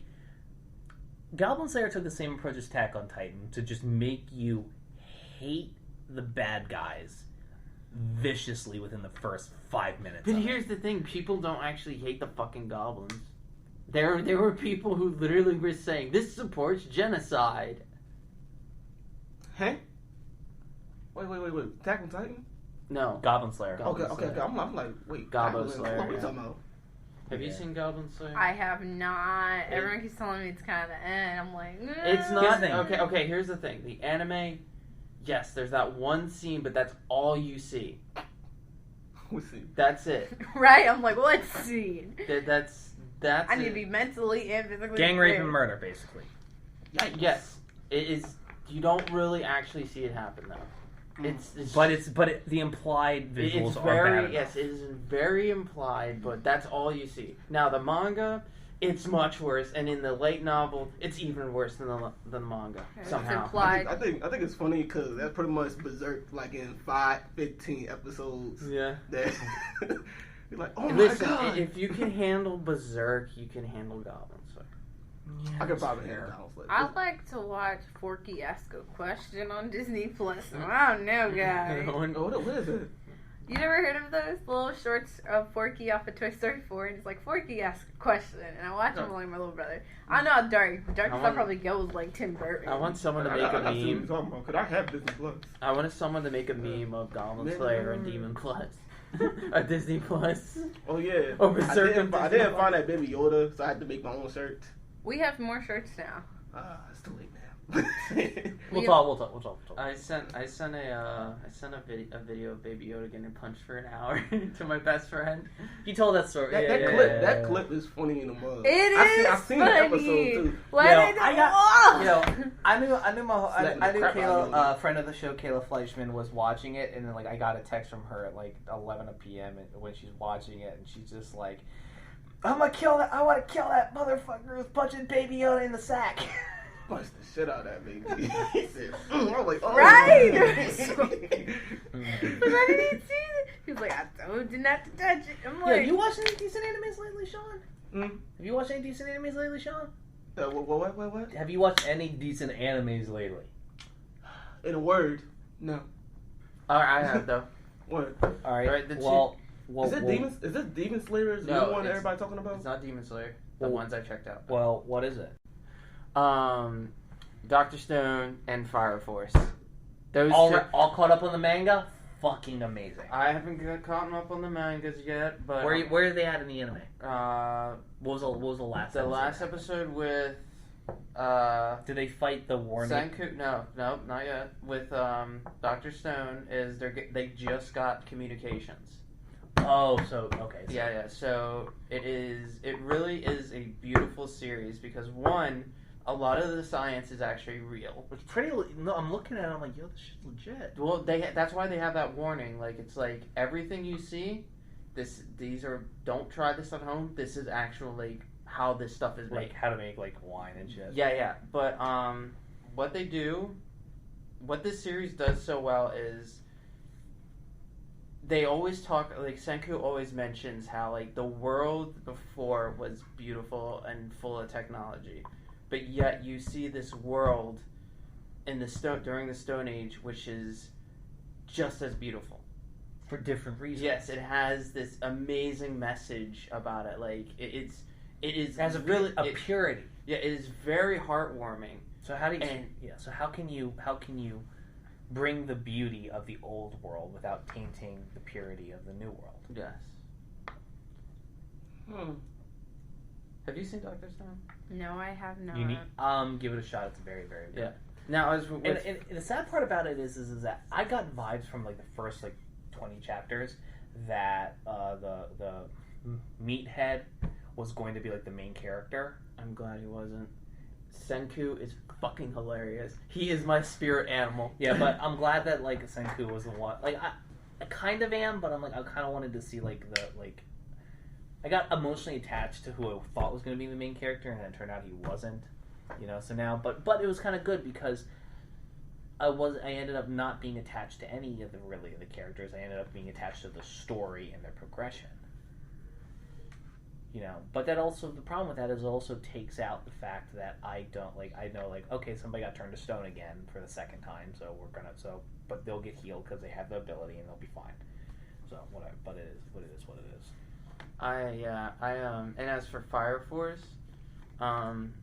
S1: Goblin Slayer took the same approach as Attack on Titan to just make you hate the bad guys viciously within the first 5 minutes.
S3: But
S1: of
S3: here's
S1: it.
S3: the thing: people don't actually hate the fucking goblins. There were people who literally were saying this supports genocide.
S4: Huh? Wait. Attack on Titan?
S3: No.
S1: Goblin Slayer.
S3: Goblin
S4: Okay.
S3: Slayer.
S4: I'm like, wait.
S3: Goblin Slayer,
S4: What are we
S3: yeah.
S4: talking about?
S3: Have you
S1: Yeah.
S3: seen Goblin Slayer?
S2: I have not. Everyone keeps telling me it's kind of the end. I'm like,
S3: It's
S1: Here's
S3: not
S1: the thing.
S3: okay. Here's the thing: the anime, yes, there's that one scene, but that's all you see.
S4: We see.
S3: That's it.
S2: right? I'm like, what scene?
S3: That's.
S2: I need
S3: it.
S2: to be mentally and physically
S1: Gang rape
S2: prepared.
S1: and murder, basically.
S3: Yes, it is. You don't really actually see it happen though.
S1: The implied visuals
S3: it's
S1: are
S3: very
S1: bad.
S3: yes, it is very implied, but that's all you see. Now the manga, it's much worse, and in the light novel, it's even worse than the manga
S2: It's
S3: somehow.
S2: implied.
S4: I think it's funny because that's pretty much Berserk like in 15 episodes.
S3: Yeah.
S4: That you're like, oh
S3: Listen,
S4: my god.
S3: if you can handle Berserk, you can handle Goblin Slayer.
S1: Yeah,
S4: I could probably
S1: that's
S4: handle
S1: fair.
S4: Goblin Slayer.
S2: I'd like to watch Forky Ask a Question on Disney Plus. I don't know, guys.
S4: Oh, what is it?
S2: You never heard of those little shorts of Forky off of Toy Story 4? And it's like, Forky Ask a Question. And I watch them with like my little brother. I know how dark as I probably go with like Tim Burton.
S3: I want someone to make a
S4: I see what you're
S3: meme.
S4: talking about. Could I have Disney Plus?
S3: I want someone to make a meme of Goblin
S4: Man.
S3: Slayer and Demon Plus. A Disney Plus.
S4: Oh yeah.
S3: Oh, Berserk
S4: I didn't find that Baby Yoda, so I had to make my own shirt.
S2: We have more shirts now.
S4: It's too late now.
S1: We'll talk.
S3: I sent a video of Baby Yoda getting punched for an hour to my best friend.
S1: You told that story.
S4: That clip is funny in the mug.
S2: It is
S4: I've seen the
S2: funny.
S4: episode too.
S2: Why
S1: Yo,
S2: they do-
S1: I got-
S2: Oh!
S1: I knew
S4: Slapping the crap out of
S1: Kayla,
S4: you.
S1: friend of the show, Kayla Fleischman, was watching it, and then like I got a text from her at like 11 p.m. when she's watching it, and she's just like, "I'm gonna kill that! I want to kill that motherfucker who's punching Baby Yoda in the sack."
S4: Punched the shit out of that baby. He said, I was like, oh.
S2: Right? But I didn't even see it. He was like, I told you not to touch it. I'm
S1: Yeah,
S2: like,
S1: you watched any decent animes lately, Sean?
S4: Hmm?
S1: Have you watched any decent animes lately, Sean?
S4: What?
S1: Have you watched any decent animes lately?
S4: In a word, no.
S3: I have though.
S4: What?
S1: All right.
S3: Alright, the
S4: Is this Demon Slayer? Is
S3: No,
S4: the one
S3: it's-
S4: everybody talking about?
S3: It's not Demon Slayer. The
S1: Well-
S3: ones I checked out.
S1: Well, what is it?
S3: Dr. Stone and Fire Force. Those
S1: All,
S3: two.
S1: all caught up on the manga? Fucking amazing.
S3: I haven't caught up on the mangas yet, but
S1: Where are they at in the anime?
S3: uh,
S1: What was the last?
S3: the last episode with
S1: Do they fight the warning?
S3: Senku, no, not yet. With Dr. Stone, they just got communications.
S1: Oh, so okay.
S3: Yeah. So it really is a beautiful series because one, a lot of the science is actually real.
S1: It's pretty. No, I'm looking at it. I'm like, yo, this shit's legit.
S3: Well, that's why they have that warning. Like, it's like everything you see. Don't try this at home. This is actual like how this stuff is made.
S1: Like how to make like wine and shit.
S3: Yeah. But what this series does so well is they always talk, like Senku always mentions how like the world before was beautiful and full of technology, but yet you see this world during the Stone Age which is just as beautiful.
S1: For different reasons.
S3: Yes, it has this amazing message about it. Like it
S1: has a purity.
S3: Yeah, it is very heartwarming.
S1: So so how can you bring the beauty of the old world without tainting the purity of the new world?
S3: Yes. Have you seen Dr. Stone?
S2: No, I have not.
S1: You need give it a shot. It's very, very good.
S3: Yeah. Now, and
S1: the sad part about it is that I got vibes from like the first like 20 chapters that the meathead was going to be like the main character.
S3: I'm glad he wasn't. Senku is fucking hilarious. He is my spirit animal.
S1: Yeah, but I'm glad that like Senku was the one. Like I kind of am, but I'm like I kind of wanted to see like I got emotionally attached to who I thought was going to be the main character, and then it turned out he wasn't. You know, so now, but it was kind of good because I ended up not being attached to any of the characters. I ended up being attached to the story and their progression. You know, but that also, the problem with that is it also takes out the fact that I know okay, somebody got turned to stone again for the second time, but they'll get healed because they have the ability and they'll be fine. So whatever, but it is what it is.
S3: And as for Fire Force, when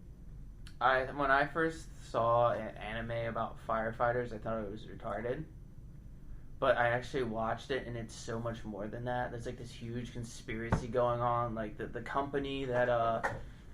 S3: I first saw an anime about firefighters, I thought it was retarded. But I actually watched it, and it's so much more than that. There's like this huge conspiracy going on. Like the company that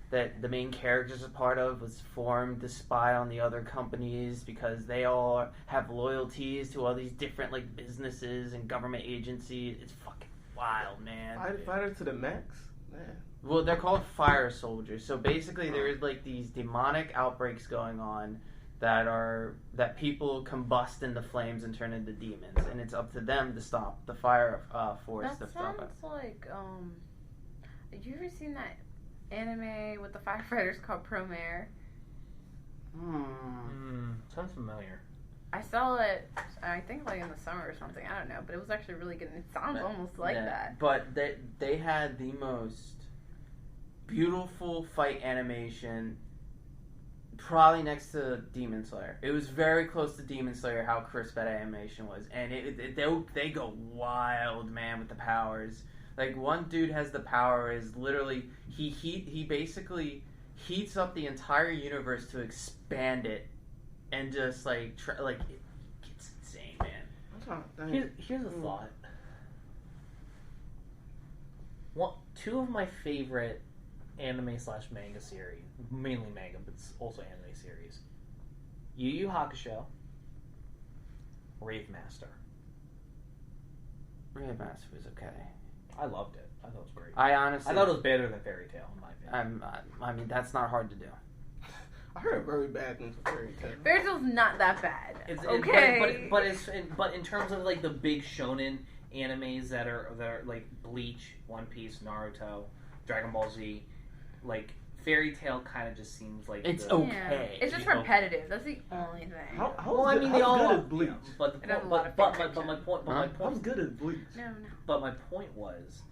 S3: the main character's a part of was formed to spy on the other companies because they all have loyalties to all these different like businesses and government agencies. It's fucking wild, man.
S4: Fighter to the max, man.
S3: Well, they're called fire soldiers. So basically, there's like these demonic outbreaks going on that people combust into flames and turn into demons, and it's up to them to stop the fire force.
S2: That sounds like have you ever seen that anime with the firefighters called Promare?
S1: Sounds familiar.
S2: I saw it, I think like in the summer or something. I don't know, but it was actually really good. It sounds almost like that.
S3: But they had the most beautiful fight animation, probably next to Demon Slayer. It was very close to Demon Slayer, how crisp that animation was, and they go wild, man, with the powers. Like one dude has the power is literally he basically heats up the entire universe to expand it, and just like it gets insane, man.
S1: Here's a thought. Two of my favorite anime/manga series, mainly manga, but it's also anime series. Yu Yu Hakusho, Rave Master.
S3: Rave Master was okay.
S1: I loved it. I thought it was great.
S3: I honestly
S1: thought it was better than Fairy Tail, in my opinion.
S3: I mean, that's not hard to do.
S4: I heard very bad things for Fairy Tail.
S2: Fairy Tail's not that bad.
S1: But in terms of like the big shonen animes that are like Bleach, One Piece, Naruto, Dragon Ball Z, like Fairy Tail kind of just seems like
S3: it's
S2: okay. It's just repetitive. That's the only thing.
S4: How good is Bleach?
S1: But my point.
S4: How good is Bleach?
S2: No.
S1: But my point was,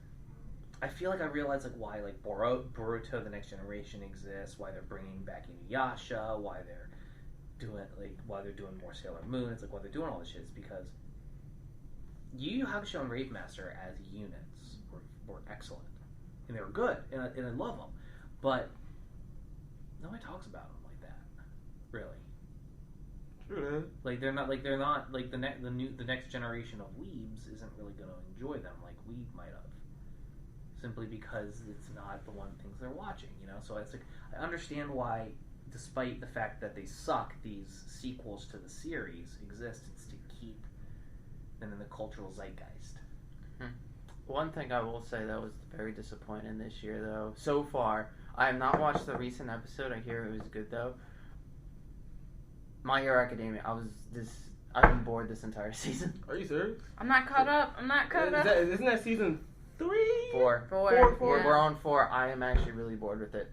S1: I feel like I realized like why like Boruto: The Next Generation exists, why they're bringing back Inuyasha, why they're doing more Sailor Moon. It's like why they're doing all this shit is because Yu Yu Hakusho and Rave Master as units were excellent, and they were good, and I love them, but nobody talks about them like that, really.
S4: Sure.
S1: Like they're not like the next generation of weebs isn't really going to enjoy them like we might have, simply because it's not the one things they're watching, you know. So it's like I understand why despite the fact that they suck, these sequels to the series exist. It's to keep them in the cultural zeitgeist.
S3: One thing I will say that was very disappointing this year, though, so far, I have not watched the recent episode. I hear it was good, though. My Hero Academia, I've been bored this entire season.
S4: Are you serious?
S2: I'm not caught up.
S4: Isn't that season 3?
S3: 4.
S2: Four.
S3: We're on 4. I am actually really bored with it.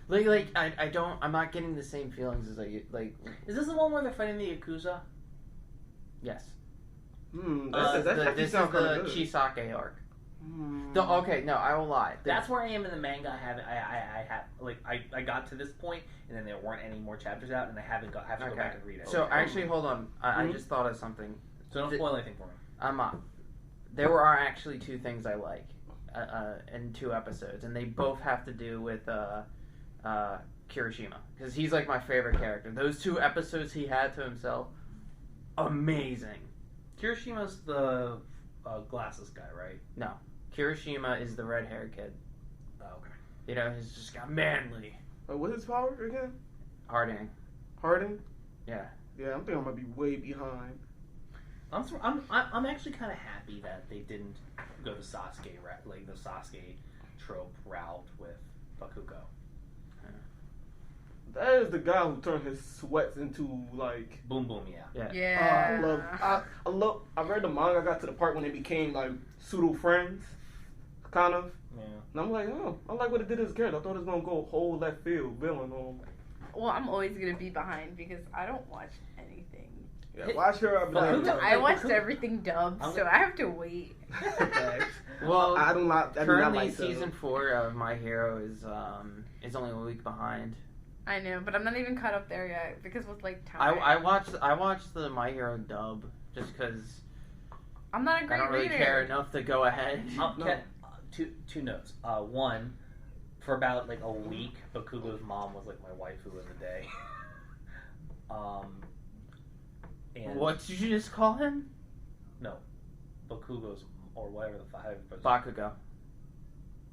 S3: I'm not getting the same feelings as like.
S1: Is this the one where they're fighting the Yakuza?
S3: Yes.
S4: This
S3: is the Chisake arc. Okay, no, I will lie.
S1: That's where I am in the manga. I got to this point, and then there weren't any more chapters out, and I have to go back and read it.
S3: So actually, hold on. I just thought of something.
S1: So don't spoil anything for me.
S3: I'm not. There are actually 2 things I like in 2 episodes, and they both have to do with Kirishima, because he's like my favorite character. Those 2 episodes he had to himself, amazing.
S1: Kirishima's the glasses guy, right?
S3: No, Kirishima is the red-haired kid.
S1: Oh, okay.
S3: You know, he's just got manly.
S4: What's his power again?
S3: Hardening.
S4: Harden?
S3: Yeah.
S4: Yeah, I'm thinking I might be way behind.
S1: I'm actually kind of happy that they didn't go the Sasuke the Sasuke trope route with Bakugo.
S4: That is the guy who turned his sweats into like
S1: Boom Boom, yeah.
S2: Yeah.
S4: I read the manga. I got to the part when they became like pseudo friends, kind of.
S1: Yeah.
S4: And I'm like, oh, I like what it did to his character. I thought it was gonna go whole left field villain on.
S2: Well, I'm always gonna be behind because I don't watch anything.
S4: Yeah, watch her.
S2: I watched everything dubbed, so I have to wait.
S3: Well,
S4: I do not
S3: currently
S4: like
S3: season 4 of My Hero is only a week behind.
S2: I know, but I'm not even caught up there yet because with like time.
S3: I watched the My Hero dub just because
S2: I'm not a great
S3: I don't really
S2: reader.
S3: care enough to go ahead.
S1: Two notes. One, for about like a week, Bakugo's mom was like my waifu of the day. And
S3: What did you just call him?
S1: No, Bakugo's or whatever the five.
S3: Bakugo.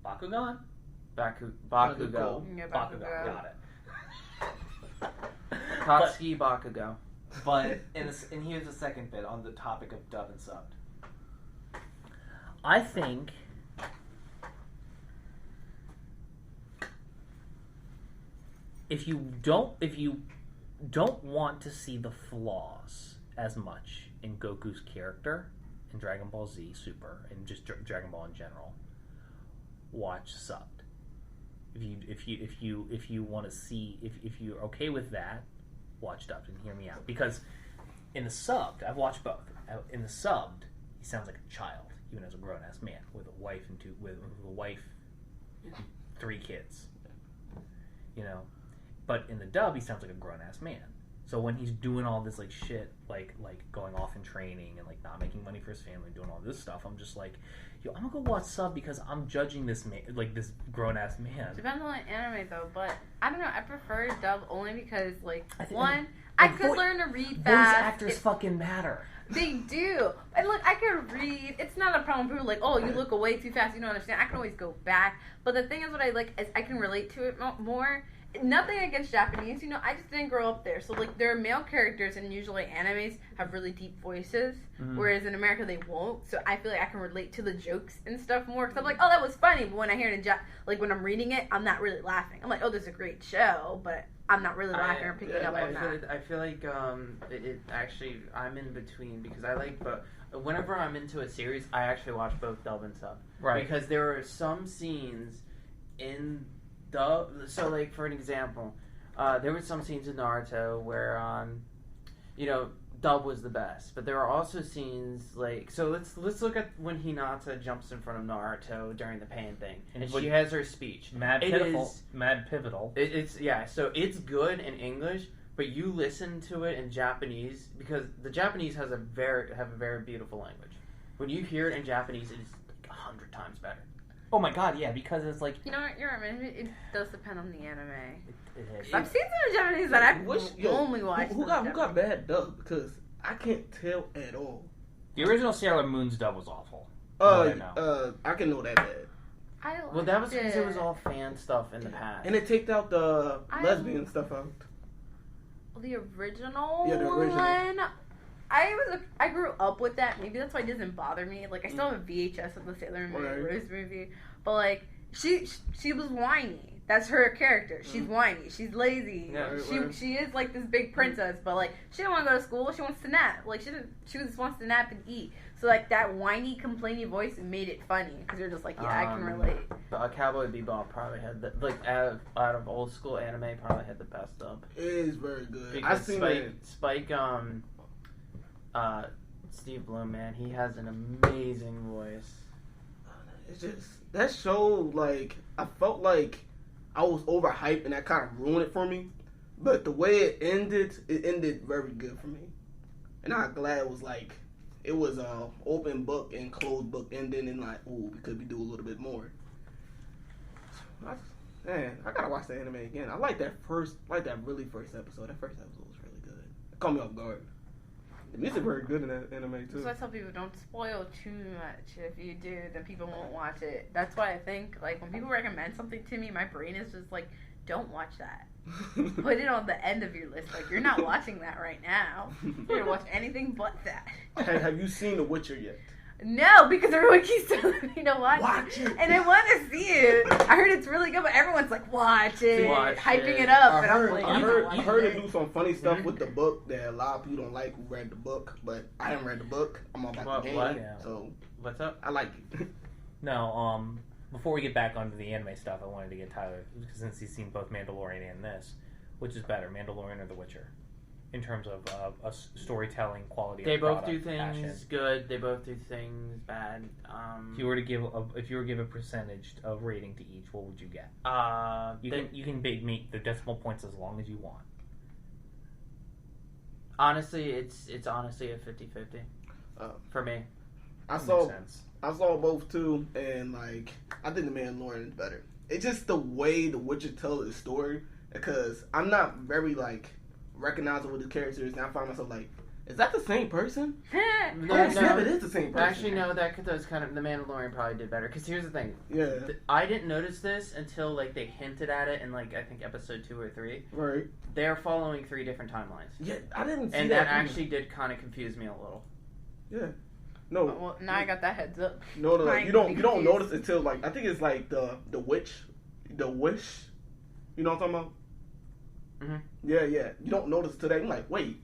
S1: Bakugan.
S3: Bakugo.
S2: Yeah,
S1: Bakugo. Got it.
S3: Katsuki Bakugo.
S1: But and here's the second bit on the topic of dub and subbed. I think if you don't want to see the flaws as much in Goku's character in Dragon Ball Z Super and just Dragon Ball in general, watch subbed. If you want to see if you're okay with that, watch dubbed and hear me out, because in the subbed, I've watched both. In the subbed, he sounds like a child, even as a grown ass man with a wife and with a wife, 3 kids. You know, but in the dub, he sounds like a grown ass man. So when he's doing all this like shit, like going off in training and like not making money for his family, doing all this stuff, I'm just like, yo, I'm gonna go watch sub because I'm judging this man, like this grown ass man.
S2: Depends on the anime though, but I don't know. I prefer dub only because like
S1: I
S2: I could learn to read
S1: Voice
S2: fast.
S1: actors fucking matter.
S2: They do. And look, I can read. It's not a problem. People are like, oh, you look away too fast. You don't understand. I can always go back. But the thing is, what I like is I can relate to it more. Nothing against Japanese. You know, I just didn't grow up there. So, like, there are male characters, and usually animes have really deep voices. Mm-hmm. Whereas in America, they won't. So I feel like I can relate to the jokes and stuff more. Because I'm like, oh, that was funny. But when I hear it in like, when I'm reading it, I'm not really laughing. I'm like, oh, this is a great show. But I'm not really laughing or picking up on that.
S3: I feel like it actually, I'm in between because I like, but whenever I'm into a series, I actually watch both dub and sub.
S1: Right.
S3: Because there are some scenes in dub, so like for an example, there were some scenes in Naruto where, you know, dub was the best, but there are also scenes like, so let's look at when Hinata jumps in front of Naruto during the pain thing, and she has her speech.
S1: Mad pivotal.
S3: It's yeah, so it's good in English, but you listen to it in Japanese because the Japanese have a very beautiful language. When you hear it in Japanese, it is like 100 times better.
S1: Oh my god, yeah, because it's like...
S2: You know what, you're right, man. It does depend on the anime.
S1: It is.
S2: I've seen some Japanese that I only watch.
S4: Who got bad dub? Because I can't tell at all.
S1: The original Sailor Moon's dub was awful.
S4: I can know that bad.
S3: Well, that was because it was all fan stuff in the past.
S4: And it taked out the
S2: I-
S4: lesbian stuff out.
S2: The original
S4: Yeah, the original.
S2: one. I grew up with that. Maybe that's why it doesn't bother me. Like I still have a VHS of the Sailor Moon
S4: Right.
S2: Rose movie, but like she was whiny. That's her character. She's whiny. She's lazy.
S3: Yeah,
S4: right.
S2: She is like this big princess, but like she don't want to go to school. She wants to nap. Like she just wants to nap and eat. So like that whiny, complaining voice made it funny because you're just like, yeah, I can relate.
S3: Cowboy Bebop probably had the out of old school anime probably had the best dub.
S4: It is very good.
S3: Because
S4: I seen
S3: Spike Steve Bloom, man, he has an amazing voice.
S4: It's just that show. Like I felt like I was overhyped, and that kind of ruined it for me. But the way it ended very good for me, and I'm glad it was like it was a open book and closed book ending, and like, ooh, we could do a little bit more. Man, I gotta watch the anime again. I like that really first episode. That first episode was really good. It caught me off guard. The music very good in that anime too.
S2: So I tell people don't spoil too much. If you do, then people won't watch it. That's why I think like when people recommend something to me, my brain is just like, don't watch that. Put it on the end of your list. Like you're not watching that right now. You're gonna watch anything but that.
S4: Have you seen The Witcher yet?
S2: No, because everyone keeps telling me to
S4: Watch it.
S2: and I want to see it. I heard it's really good, but everyone's like, watch it,
S3: Watch
S2: hyping
S3: it.
S2: it up.
S4: I
S2: And
S4: heard,
S2: I'm like,
S4: I
S2: I'm not
S4: heard, I
S2: watching
S4: heard
S2: it.
S4: it do some funny stuff with the book that a lot of people don't like who read the book, but I haven't read the book. I'm all about the game,
S3: What?
S4: so
S3: What's up?
S4: I like it.
S1: No, before we get back onto the anime stuff, I wanted to get Tyler, since he's seen both Mandalorian and this, which is better, Mandalorian or The Witcher, in terms of storytelling, quality.
S3: They
S1: of
S3: both
S1: product,
S3: do things
S1: passion.
S3: good. They both do things bad.
S1: If you were to give a percentage of rating to each, what would you get? You can make the decimal points as long as you want.
S3: Honestly, it's honestly a 50-50 for me.
S4: I
S1: Makes
S4: saw
S1: sense.
S4: both too, and like I think the Mandalorian is better. It's just the way The Witcher tells his story, because I'm not very like recognizable with the characters, and I find myself like, is that the same person?
S3: No,
S4: Snap, it is the same person.
S3: Actually, no. That's kind of the Mandalorian probably did better. Because here's the thing.
S4: Yeah.
S3: I didn't notice this until like they hinted at it in like I think episode 2 or 3.
S4: Right.
S3: They're following 3 different timelines,
S4: Yeah, I didn't see
S3: and
S4: that.
S3: that actually did kind of confuse me a little.
S4: Yeah. No.
S2: Well, now I got that heads up.
S4: No,
S2: I
S4: you
S2: ain't
S4: don't
S2: confused.
S4: notice until like I think it's like the wish. You know what I'm talking about?
S3: Mhm.
S4: Yeah. You don't notice today. I'm like, wait,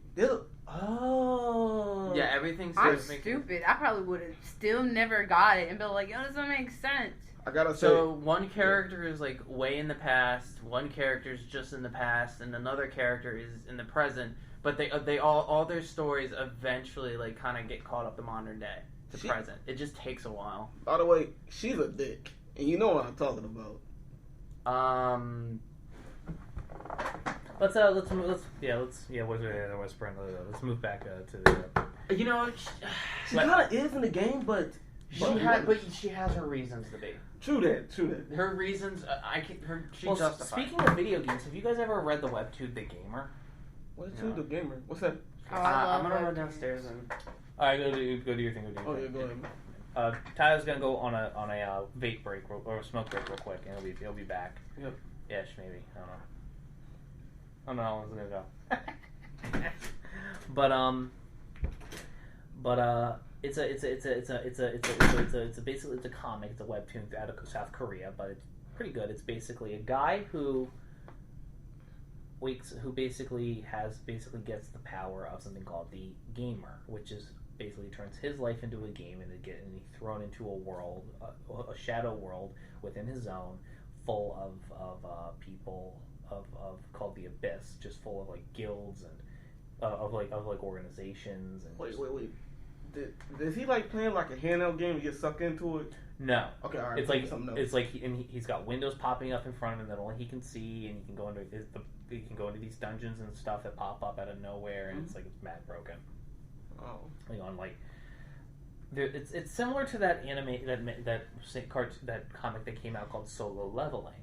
S4: oh.
S3: Yeah, everything's
S2: I'm
S3: just making-
S2: stupid. I probably would have still never got it and been like, yo, this doesn't make sense.
S4: I gotta say.
S3: So one character is like way in the past, one character is just in the past, and another character is in the present. But they all their stories eventually like kind of get caught up to modern day, to present. It just takes a while.
S4: By the way, she's a dick, and you know what I'm talking about.
S1: Let's move back to the.
S3: You know,
S4: She kind of is in the game, but
S3: she has her reasons to be.
S4: True that.
S3: Her reasons, she justifies.
S1: Speaking of video games, have you guys ever read the webtoon The Gamer?
S4: What's
S3: No.
S4: The Gamer? What's that?
S2: Oh, I love
S3: I'm gonna run
S2: webtoons.
S3: downstairs and.
S1: All right, go do your thing.
S4: Oh yeah, go ahead.
S1: Tyler's gonna go on a vape break or a smoke break real quick, and he'll be back.
S4: Yep.
S1: Ish, maybe. I don't know how long it's gonna go. It's basically a comic. It's a webtoon out of South Korea, but it's pretty good. It's basically a guy who basically gets the power of something called the Gamer, which is basically turns his life into a game, and he's thrown into a world, a shadow world within his own, full of people of called the Abyss, just full of like guilds and of organizations. And
S4: Wait. Is he like playing like a handheld game and get sucked into it?
S1: No.
S4: Okay, all right.
S1: It's like
S4: something else.
S1: it's like he's got windows popping up in front of him that only he can see, and he can go into these dungeons and stuff that pop up out of nowhere, and it's like it's mad broken.
S4: Oh.
S1: It's similar to that anime that comic that came out called Solo Leveling.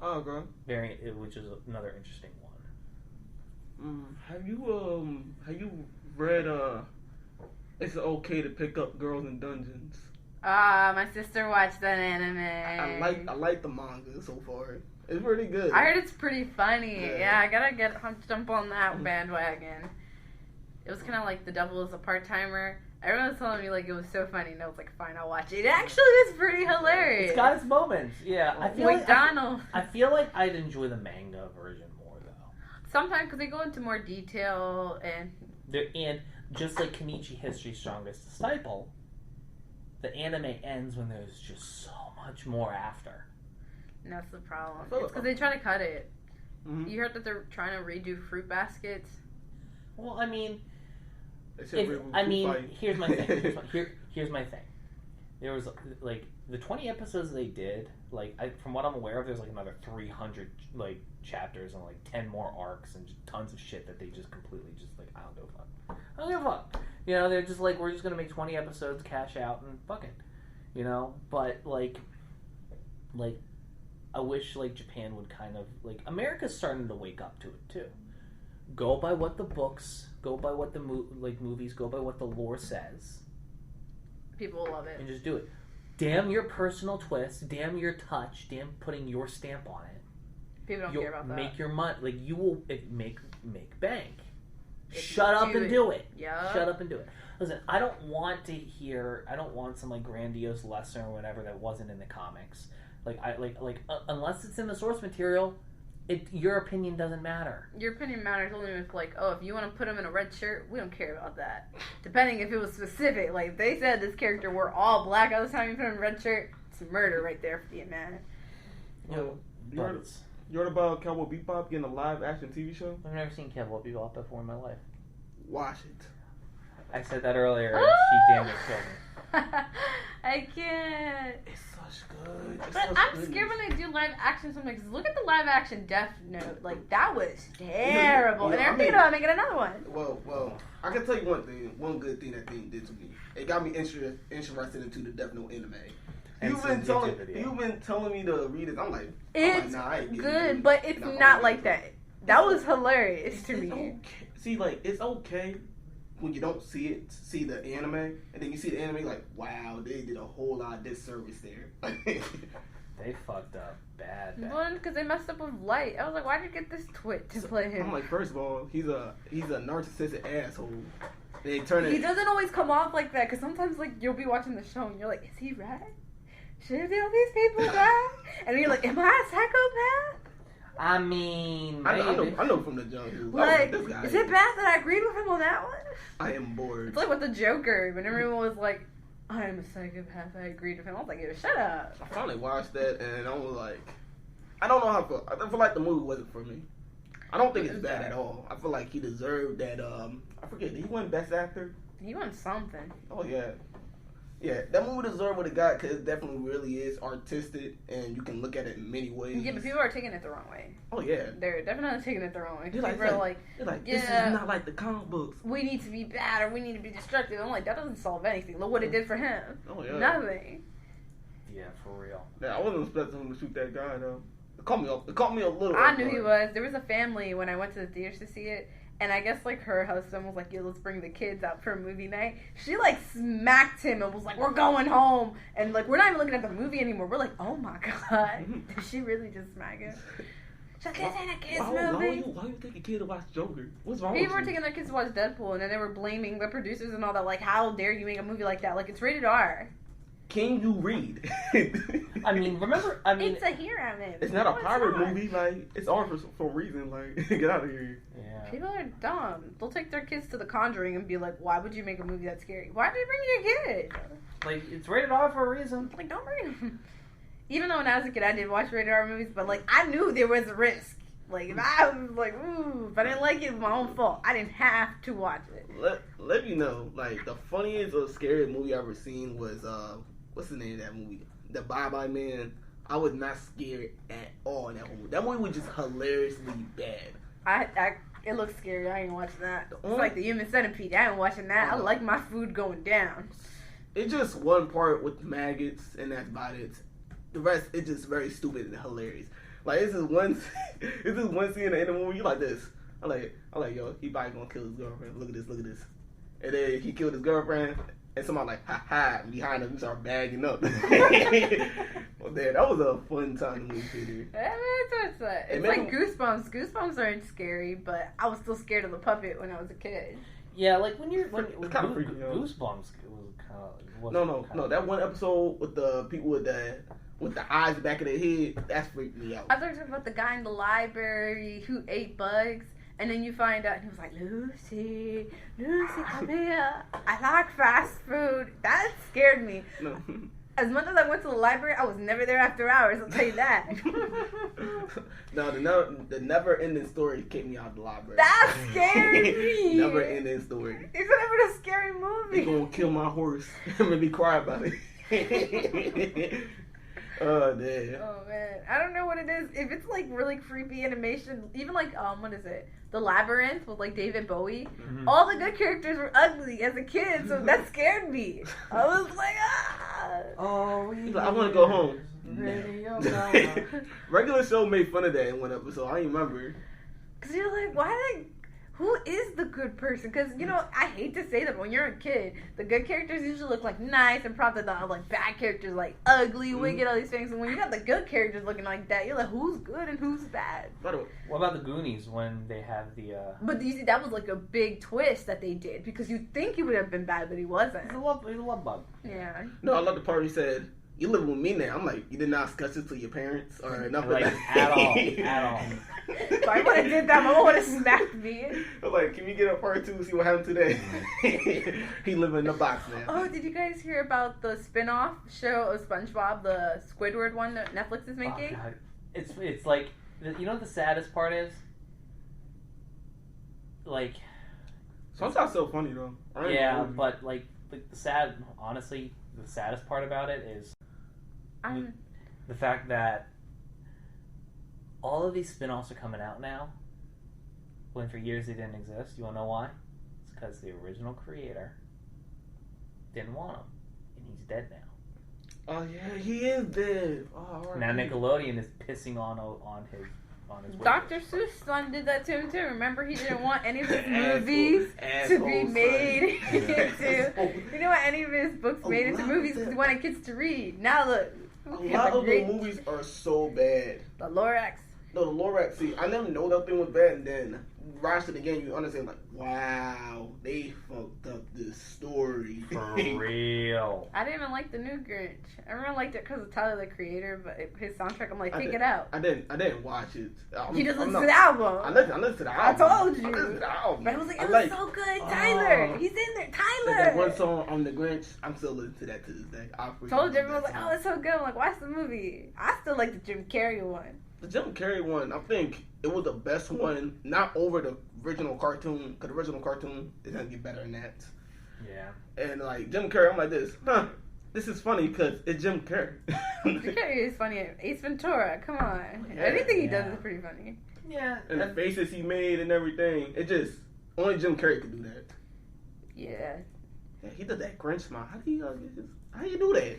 S4: Oh, girl.
S1: Which is another interesting one.
S4: Have you read It's Okay to Pick Up Girls in Dungeons?
S2: My sister watched that anime.
S4: I like the manga so far. It's pretty good.
S2: I heard it's pretty funny.
S4: Yeah.
S2: Yeah, I gotta jump on that bandwagon. It was kind of like The Devil is a Part-Timer. Everyone was telling me like it was so funny, and I was like, fine, I'll watch it. It actually is pretty hilarious.
S1: It's got its moments. Yeah, I feel
S2: McDonald.
S1: I feel like I'd enjoy the manga version more though.
S2: Sometimes because they go into more detail and
S1: just like Kenichi History's Strongest Disciple, the anime ends when there's just so much more after.
S2: and that's the problem. It's because they try to cut it.
S4: Mm-hmm.
S2: You heard that they're trying to redo Fruit Baskets?
S1: Well, I mean,
S4: Here's
S1: here's my thing. Here's my thing. There was like the 20 episodes they did. Like from what I'm aware of, there's like another 300 like chapters and like 10 more arcs and just tons of shit that they just completely just like I don't give a fuck. I don't give a fuck. You know, they're just like we're just gonna make 20 episodes, cash out, and fuck it. You know, but like I wish like Japan would kind of like America's starting to wake up to it too. Go by what the books, go by what the movies, go by what the lore says.
S2: People will love it.
S1: And just do it. Damn your personal twist, damn your touch, damn putting your stamp on it.
S2: People don't care about that.
S1: Make your money. Like you will make bank. Shut up and do it.
S2: Yeah.
S1: Shut up and do it. Listen, I don't want some like grandiose lesson or whatever that wasn't in the comics. Unless it's in the source material, your opinion doesn't matter.
S2: Your opinion matters only if, like, if you want to put him in a red shirt, we don't care about that. Depending if it was specific. Like, if they said this character wore all black all the time you put him in a red shirt, it's murder right there for the man.
S4: You heard about Cowboy Bebop getting a live action TV show?
S1: I've never seen Cowboy Bebop before in my life.
S4: Watch it.
S1: I said that earlier, and she damn near killed me.
S2: I can't.
S4: It's such good.
S2: But I'm scared when they do live action something. Cause look at the live action Death Note. Like, that was terrible. And they're thinking about making another one.
S4: Well, I can tell you one thing. One good thing that thing did to me. It got me interested into the Death Note anime. You've been telling me to read it. I'm like, nah, I ain't getting
S2: good,
S4: it.
S2: but it's not like that. That was hilarious to me.
S4: Okay. See, like, it's okay when you don't see the anime, and then you see the anime, like, wow, they did a whole lot of disservice there.
S1: They fucked up bad.
S2: One, because they messed up with Light. I was like, why'd you get this twit to play him?
S4: I'm like, first of all, he's a narcissistic asshole. He
S2: doesn't always come off like that, because sometimes, like, you'll be watching the show, and you're like, is he right? Should all these people die? And you're like, am I a psychopath?
S1: I mean,
S4: I know from the jump.
S2: Like, is it bad that I agreed with him on that one?
S4: I am bored.
S2: It's like with the Joker, when everyone was like, I am a psychopath, I agreed with him. I was like, yo, shut up.
S4: I finally watched that, and I was like, I don't know how I feel. I feel like the movie wasn't for me. I don't think it's bad at all. I feel like he deserved that, I forget, did he win Best Actor?
S2: He won something.
S4: Oh, yeah. Yeah, that movie deserved what it got because it definitely really is artistic and you can look at it in many ways.
S2: Yeah, but people are taking it the wrong way.
S4: Oh, yeah.
S2: They're definitely taking it the wrong way.
S4: They're like, this is not like the comic books.
S2: We need to be bad or we need to be destructive. I'm like, that doesn't solve anything. Look what it did for him.
S4: Oh, yeah.
S2: Nothing.
S1: Yeah, for real.
S4: Yeah, I wasn't expecting him to shoot that guy, though. It caught me a little.
S2: I knew he was. There was a family when I went to the theaters to see it. And I guess, like, her husband was like, yo, let's bring the kids out for a movie night. She, like, smacked him and was like, we're going home. And, like, we're not even looking at the movie anymore. We're like, oh, my God. Did she really just smack him? She's like, this ain't a kid's movie.
S4: Why you take a kid to watch Joker? What's wrong
S2: People
S4: with
S2: were taking their kids to watch Deadpool, and then they were blaming the producers and all that. Like, how dare you make a movie like that? Like, it's rated R.
S4: Can you read?
S1: I mean,
S2: it's a hero movie.
S4: It's not a pirate movie. Like, it's R for some reason. Like, get out of here.
S1: Yeah.
S2: People are dumb. They'll take their kids to The Conjuring and be like, why would you make a movie that scary? Why did you bring your kid?
S1: Like, it's rated R for a reason.
S2: Like, don't bring him. Even though when I was a kid, I did watch rated R movies, but, like, I knew there was a risk. Like, if I was like, ooh, if I didn't like it, it was my own fault. I didn't have to watch it.
S4: Let me know. Like, the funniest or scariest movie I ever seen was, what's the name of that movie? The Bye Bye Man. I was not scared at all in that movie. That movie was just hilariously bad.
S2: It looks scary. I ain't watching that. It's like the Human Centipede. I ain't watching that. I like my food going down.
S4: It's just one part with maggots, and that's about it. The rest, it's just very stupid and hilarious. Like, this is one scene in the movie. You like this? I'm like, yo, he probably gonna kill his girlfriend. Look at this. And then he killed his girlfriend. and somebody like, ha ha, and behind us, we start bagging up. Well, man, that was a fun time in the movie theater.
S2: It's like Goosebumps. Goosebumps aren't scary, but I was still scared of the puppet when I was a kid.
S1: Yeah, like when
S4: It's kind of freaky.
S1: Goosebumps was kind of
S4: No. That one episode with the people with the eyes back of their head, that's freaked me out.
S2: I thought you were talking about the guy in the library who ate bugs, and then you find out he was like, Lucy, come here. I like fast food. That scared me.
S4: No.
S2: As much as I went to the library, I was never there after hours, I'll tell you that.
S4: No, the never-ending story kept me out of the library.
S2: That scared me.
S4: Never-ending story.
S2: It's never a scary movie.
S4: They gonna kill my horse and make me cry about it. Oh, damn.
S2: Oh, man. I don't know what it is. If it's, like, really creepy animation, even, like, what is it? The Labyrinth with, like, David Bowie. Mm-hmm. All the good characters were ugly as a kid, so that scared me. I was like, ah!
S4: Oh, I want to go home. Regular show made fun of that in one episode. I remember.
S2: Because you're like, why who is the good person? Because, you know, I hate to say that, but when you're a kid, the good characters usually look, like, nice and proper. The, like, bad characters, like, ugly, wicked, all these things. And when you got the good characters looking like that, you're like, who's good and who's bad?
S1: What about the Goonies when they have the...
S2: But you see, that was, like, a big twist that they did. Because you'd think he would have been bad, but he wasn't.
S1: He's a love bug.
S2: Yeah.
S4: No, I love the part he said, you live with me now. I'm like, you did not discuss this to your parents or nothing
S1: like at all.
S2: If I would have did that, Mama would have smacked me.
S4: I'm like, can we get a part 2, see what happened today? He living in the box now.
S2: Oh, did you guys hear about the spin-off show of SpongeBob, the Squidward one that Netflix is making?
S1: Oh, God. It's like, you know what the saddest part is? Like...
S4: Sometimes so funny, though.
S1: Yeah, but, like the saddest part about it is the fact that all of these spin-offs are coming out now when for years they didn't exist. You want to know why? It's because the original creator didn't want them, and he's dead now.
S4: Oh yeah, he is dead. Oh, right.
S1: Now Nickelodeon is pissing on his
S2: Dr. Seuss' son did that to him too. Remember, he didn't want any of his movies to be made into. He didn't want any of his books made into movies because he wanted kids to read. Now look,
S4: a lot of the movies are so bad.
S2: The Lorax.
S4: No, the Lorax. See, I never know that thing was bad, and then watch it again, you understand, like, wow, they fucked up this story.
S1: For real.
S2: I didn't even like the new Grinch. Everyone liked it because of Tyler, the creator, but his soundtrack, I'm like, take it out.
S4: I didn't watch it.
S2: You just listened to the album.
S4: I listened to the album.
S2: I told you.
S4: I listened to the album.
S2: But I was like, it was so good. Tyler. He's in there. Tyler.
S4: That one song on the Grinch, I'm still listening to that to this day.
S2: Told you, everyone was like, oh, it's so good. I'm like, watch the movie. I still like the Jim Carrey one.
S4: The Jim Carrey one, I think it was the best one, not over the original cartoon, because the original cartoon is going to get better than that.
S1: Yeah.
S4: And, like, Jim Carrey, I'm like this is funny because it's Jim Carrey.
S2: Jim Carrey is funny. Ace Ventura, come on. Yeah, anything he does is pretty funny.
S1: Yeah.
S4: And the faces he made and everything, it just, only Jim Carrey could do that.
S2: Yeah.
S4: Yeah, he did that Grinch smile. How do you do that?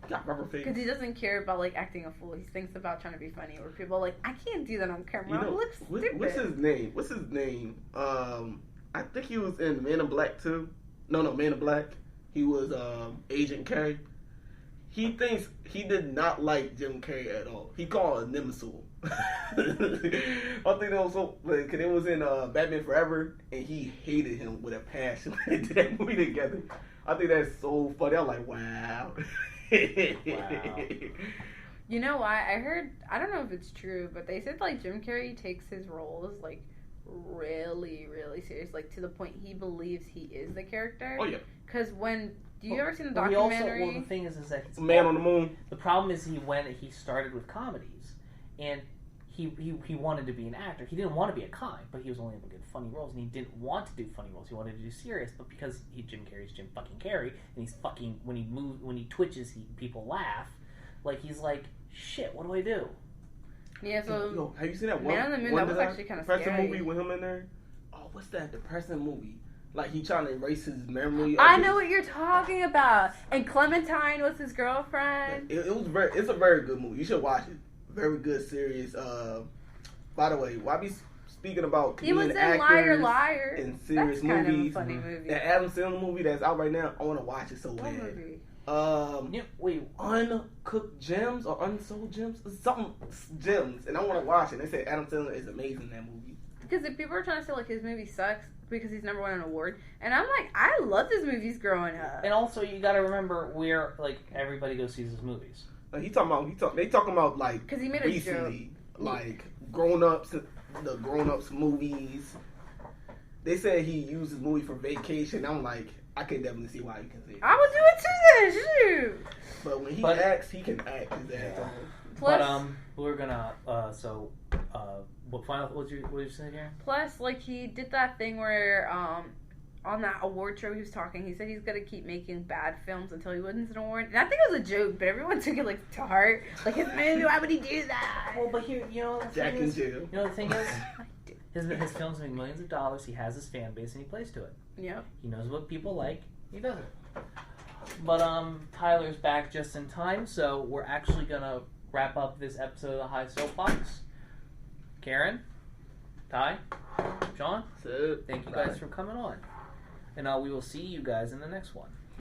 S4: Got rubber face.
S2: Because he doesn't care about, like, acting a fool. He thinks about trying to be funny. Where people are like, I can't do that on camera.
S4: You know,
S2: I look stupid.
S4: What's his name? I think he was in Man in Black too. No, Man in Black. He was Agent K. He thinks he did not like Jim Carrey at all. He called him Nemesis. I think that was so, because it was in Batman Forever, and he hated him with a passion when they did that movie together. I think that's so funny. I'm like, wow.
S1: Wow.
S2: You know why? I don't know if it's true, but they said, like, Jim Carrey takes his roles, like, really, really serious, like, to the point he believes he is the character.
S4: Oh, yeah.
S2: Because you ever seen the documentary?
S1: The thing is that he's
S4: Man on the Moon.
S1: The problem is he started with comedies, and he wanted to be an actor. He didn't want to be a comic, but he was only able to get funny roles, and he didn't want to do funny roles. He wanted to do serious, but because Jim Carrey's Jim fucking Carrey, and he's fucking, when he twitches, people laugh. Like, he's like, shit, what do I do?
S2: Yeah, so...
S4: Yo, have you seen that
S2: Man on the Moon, that was actually kind of scary.
S4: Depressing movie with him in there? Oh, what's that depressing movie? Like, he trying to erase his memory.
S2: I know what you're talking about. And Clementine was his girlfriend.
S4: It's a very good movie. You should watch it. Very good series. By the way, why be speaking about
S2: He was
S4: comedian
S2: in Liar
S4: actors
S2: Liar.
S4: in serious
S2: That's kind
S4: movies,
S2: of a funny movie.
S4: that Adam Sandler movie that's out right now, I want to watch it so
S2: What
S4: bad.
S2: movie?
S1: Wait.
S4: Uncooked Gems or Unsold Gems? Something Gems. And I want to watch it. They say Adam Sandler is amazing in that movie.
S2: Because if people are trying to say like his movie sucks because he's never won an award, and I'm like, I love his movies growing up.
S1: And also, you got to remember where like everybody goes sees his movies.
S4: Like, they talking about like
S2: Because he made a
S4: recently,
S2: joke.
S4: like the grown ups movies. They said he used his movie for vacation. I'm like, I can definitely see why you can see it.
S2: I would do it too then, shoot.
S4: But when he acts, he can act his ass off.
S2: Plus,
S1: We're gonna what did you say here?
S2: plus, like he did that thing where on that award show he was talking, he said he's gonna keep making bad films until he wins an award. And I think it was a joke, but everyone took it like to heart. Like his movie, why would he do that?
S1: Well, but here, you know, the
S4: Jack
S1: thing
S4: and
S1: is,
S4: Jill.
S1: you know the thing is, his films make millions of dollars. He has his fan base and he plays to it.
S2: Yep.
S1: He knows what people like. He does it. But Tyler's back just in time, so we're actually gonna wrap up this episode of the High Soapbox. Karen, Ty, John,
S4: So,
S1: thank you guys for coming on, and we will see you guys in the next one.